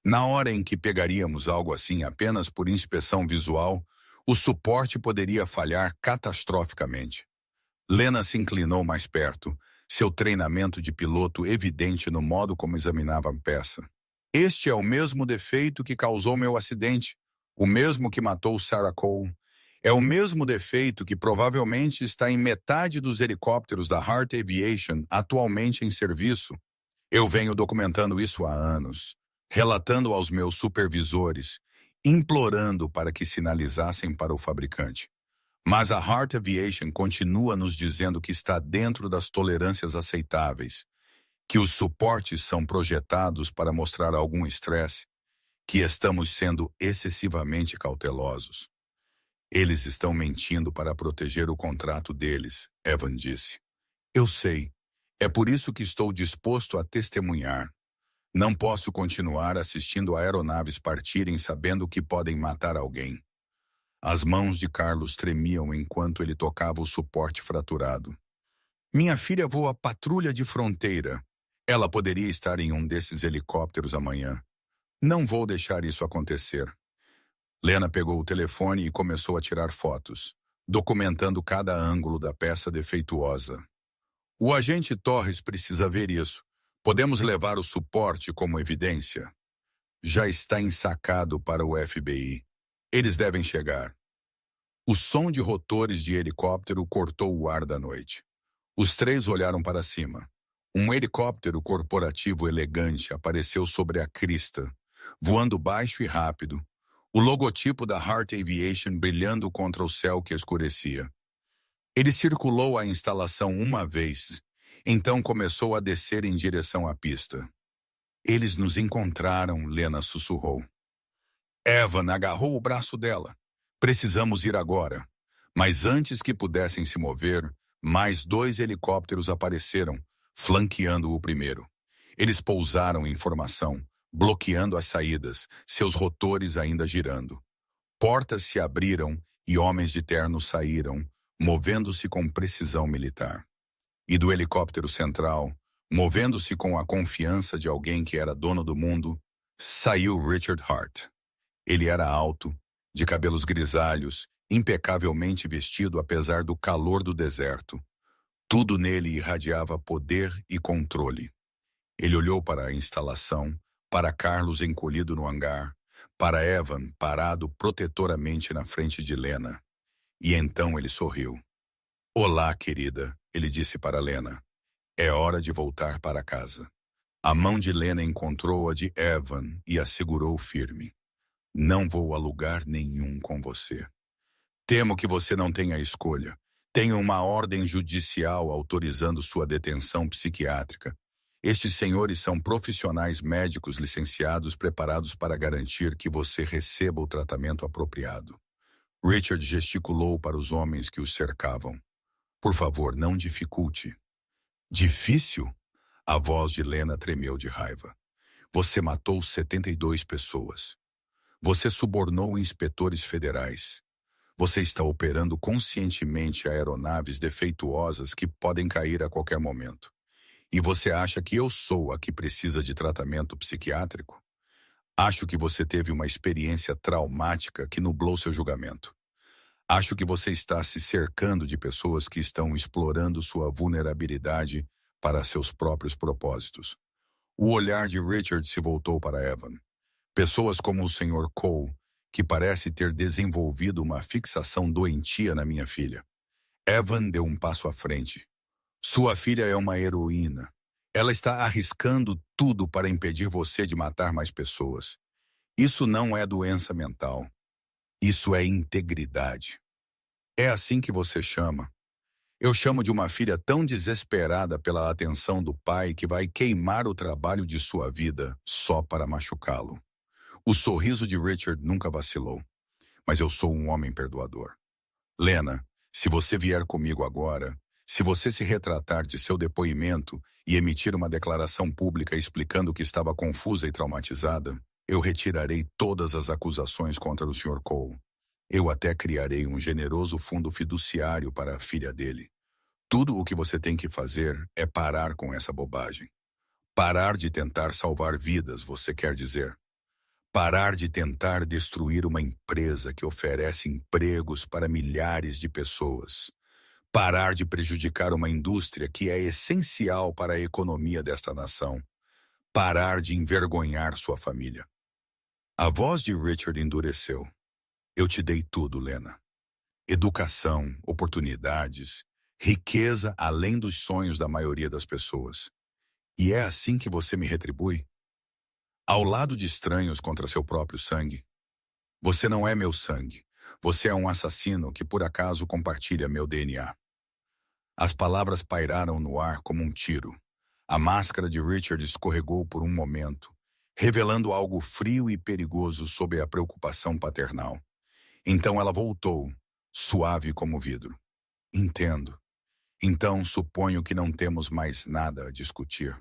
Na hora em que pegaríamos algo assim apenas por inspeção visual, o suporte poderia falhar catastroficamente. Lena se inclinou mais perto, seu treinamento de piloto evidente no modo como examinava a peça. Este é o mesmo defeito que causou meu acidente, o mesmo que matou Sarah Cole. É o mesmo defeito que provavelmente está em metade dos helicópteros da Hart Aviation atualmente em serviço. Eu venho documentando isso há anos, relatando aos meus supervisores, implorando para que sinalizassem para o fabricante. Mas a Hart Aviation continua nos dizendo que está dentro das tolerâncias aceitáveis, que os suportes são projetados para mostrar algum estresse, que estamos sendo excessivamente cautelosos. Eles estão mentindo para proteger o contrato deles, Evan disse. Eu sei. É por isso que estou disposto a testemunhar. Não posso continuar assistindo aeronaves partirem sabendo que podem matar alguém. As mãos de Carlos tremiam enquanto ele tocava o suporte fraturado. Minha filha voa patrulha de fronteira. Ela poderia estar em um desses helicópteros amanhã. Não vou deixar isso acontecer. Lena pegou o telefone e começou a tirar fotos, documentando cada ângulo da peça defeituosa. O agente Torres precisa ver isso. Podemos levar o suporte como evidência? Já está ensacado para o FBI. Eles devem chegar. O som de rotores de helicóptero cortou o ar da noite. Os 3 olharam para cima. Um helicóptero corporativo elegante apareceu sobre a crista, voando baixo e rápido, o logotipo da Hart Aviation brilhando contra o céu que escurecia. Ele circulou a instalação uma vez, então começou a descer em direção à pista. Eles nos encontraram, Lena sussurrou. Evan agarrou o braço dela. Precisamos ir agora. Mas antes que pudessem se mover, Mais 2 helicópteros apareceram, flanqueando o primeiro. Eles pousaram em formação, bloqueando as saídas, seus rotores ainda girando. Portas se abriram e homens de terno saíram, movendo-se com precisão militar. E do helicóptero central, movendo-se com a confiança de alguém que era dono do mundo, saiu Richard Hart. Ele era alto, de cabelos grisalhos, impecavelmente vestido apesar do calor do deserto. Tudo nele irradiava poder e controle. Ele olhou para a instalação, para Carlos encolhido no hangar, para Evan parado protetoramente na frente de Lena. E então ele sorriu. "Olá, querida", ele disse para Lena. "É hora de voltar para casa." A mão de Lena encontrou a de Evan e a segurou firme. "Não vou a lugar nenhum com você. Temo que você não tenha escolha. Tenho uma ordem judicial autorizando sua detenção psiquiátrica. Estes senhores são profissionais médicos licenciados preparados para garantir que você receba o tratamento apropriado." Richard gesticulou para os homens que os cercavam. "Por favor, não dificulte." "Difícil?" A voz de Lena tremeu de raiva. "Você matou 72 pessoas. Você subornou inspetores federais. Você está operando conscientemente aeronaves defeituosas que podem cair a qualquer momento. E você acha que eu sou a que precisa de tratamento psiquiátrico? Acho que você teve uma experiência traumática que nublou seu julgamento. Acho que você está se cercando de pessoas que estão explorando sua vulnerabilidade para seus próprios propósitos." O olhar de Richard se voltou para Evan. "Pessoas como o Sr. Cole, que parece ter desenvolvido uma fixação doentia na minha filha." Evan deu um passo à frente. "Sua filha é uma heroína. Ela está arriscando tudo para impedir você de matar mais pessoas. Isso não é doença mental. Isso é integridade. É assim que você chama. Eu chamo de uma filha tão desesperada pela atenção do pai que vai queimar o trabalho de sua vida só para machucá-lo." O sorriso de Richard nunca vacilou. "Mas eu sou um homem perdoador. Lena, se você vier comigo agora, se você se retratar de seu depoimento e emitir uma declaração pública explicando que estava confusa e traumatizada, eu retirarei todas as acusações contra o Sr. Cole. Eu até criarei um generoso fundo fiduciário para a filha dele. Tudo o que você tem que fazer é parar com essa bobagem. Parar de tentar salvar vidas, você quer dizer. Parar de tentar destruir uma empresa que oferece empregos para milhares de pessoas. Parar de prejudicar uma indústria que é essencial para a economia desta nação. Parar de envergonhar sua família." A voz de Richard endureceu. "Eu te dei tudo, Lena. Educação, oportunidades, riqueza além dos sonhos da maioria das pessoas. E é assim que você me retribui? Ao lado de estranhos contra seu próprio sangue? Você não é meu sangue. Você é um assassino que por acaso compartilha meu DNA." As palavras pairaram no ar como um tiro. A máscara de Richard escorregou por um momento, revelando algo frio e perigoso sob a preocupação paternal. Então ela voltou, suave como vidro. "Entendo. Então suponho que não temos mais nada a discutir."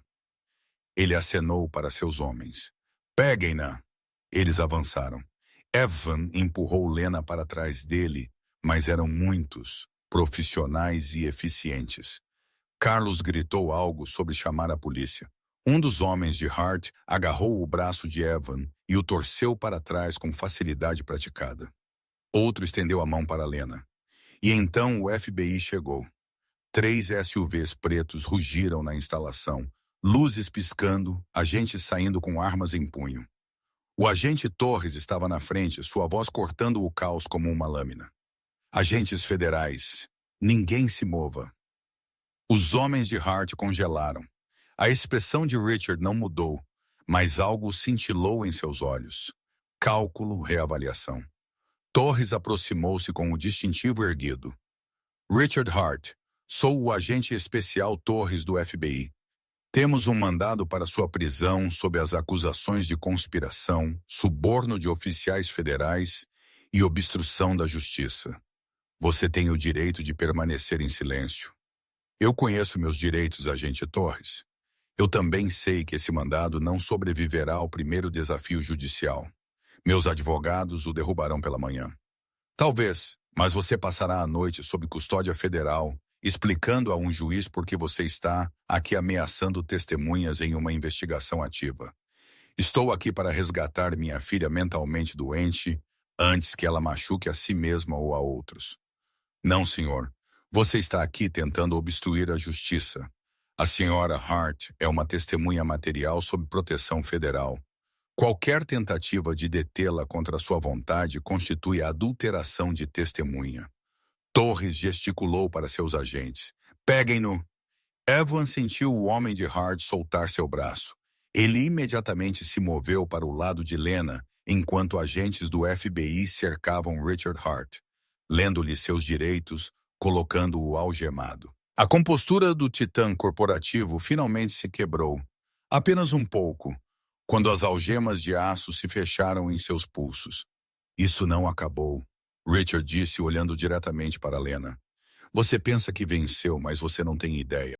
Ele acenou para seus homens. "Peguem-na!" Eles avançaram. Evan empurrou Lena para trás dele, mas eram muitos, profissionais e eficientes. Carlos gritou algo sobre chamar a polícia. Um dos homens de Hart agarrou o braço de Evan e o torceu para trás com facilidade praticada. Outro estendeu a mão para Lena. E então o FBI chegou. 3 SUVs pretos rugiram na instalação, luzes piscando, agentes saindo com armas em punho. O agente Torres estava na frente, sua voz cortando o caos como uma lâmina. "Agentes federais, ninguém se mova." Os homens de Hart congelaram. A expressão de Richard não mudou, mas algo cintilou em seus olhos. Cálculo, reavaliação. Torres aproximou-se com o distintivo erguido. "Richard Hart, sou o agente especial Torres do FBI. Temos um mandado para sua prisão sob as acusações de conspiração, suborno de oficiais federais e obstrução da justiça. Você tem o direito de permanecer em silêncio." Eu conheço meus direitos, agente Torres. Eu também sei que esse mandado não sobreviverá ao primeiro desafio judicial. Meus advogados o derrubarão pela manhã. Talvez, mas você passará a noite sob custódia federal, explicando a um juiz por que você está aqui ameaçando testemunhas em uma investigação ativa. Estou aqui para resgatar minha filha mentalmente doente antes que ela machuque a si mesma ou a outros. Não, senhor. Você está aqui tentando obstruir a justiça. A senhora Hart é uma testemunha material sob proteção federal. Qualquer tentativa de detê-la contra sua vontade constitui adulteração de testemunha. Torres gesticulou para seus agentes. Peguem-no! Evan sentiu o homem de Hart soltar seu braço. Ele imediatamente se moveu para o lado de Lena, enquanto agentes do FBI cercavam Richard Hart, lendo-lhe seus direitos, colocando-o algemado. A compostura do titã corporativo finalmente se quebrou. Apenas um pouco, quando as algemas de aço se fecharam em seus pulsos. Isso não acabou, Richard disse olhando diretamente para Lena. Você pensa que venceu, mas você não tem ideia.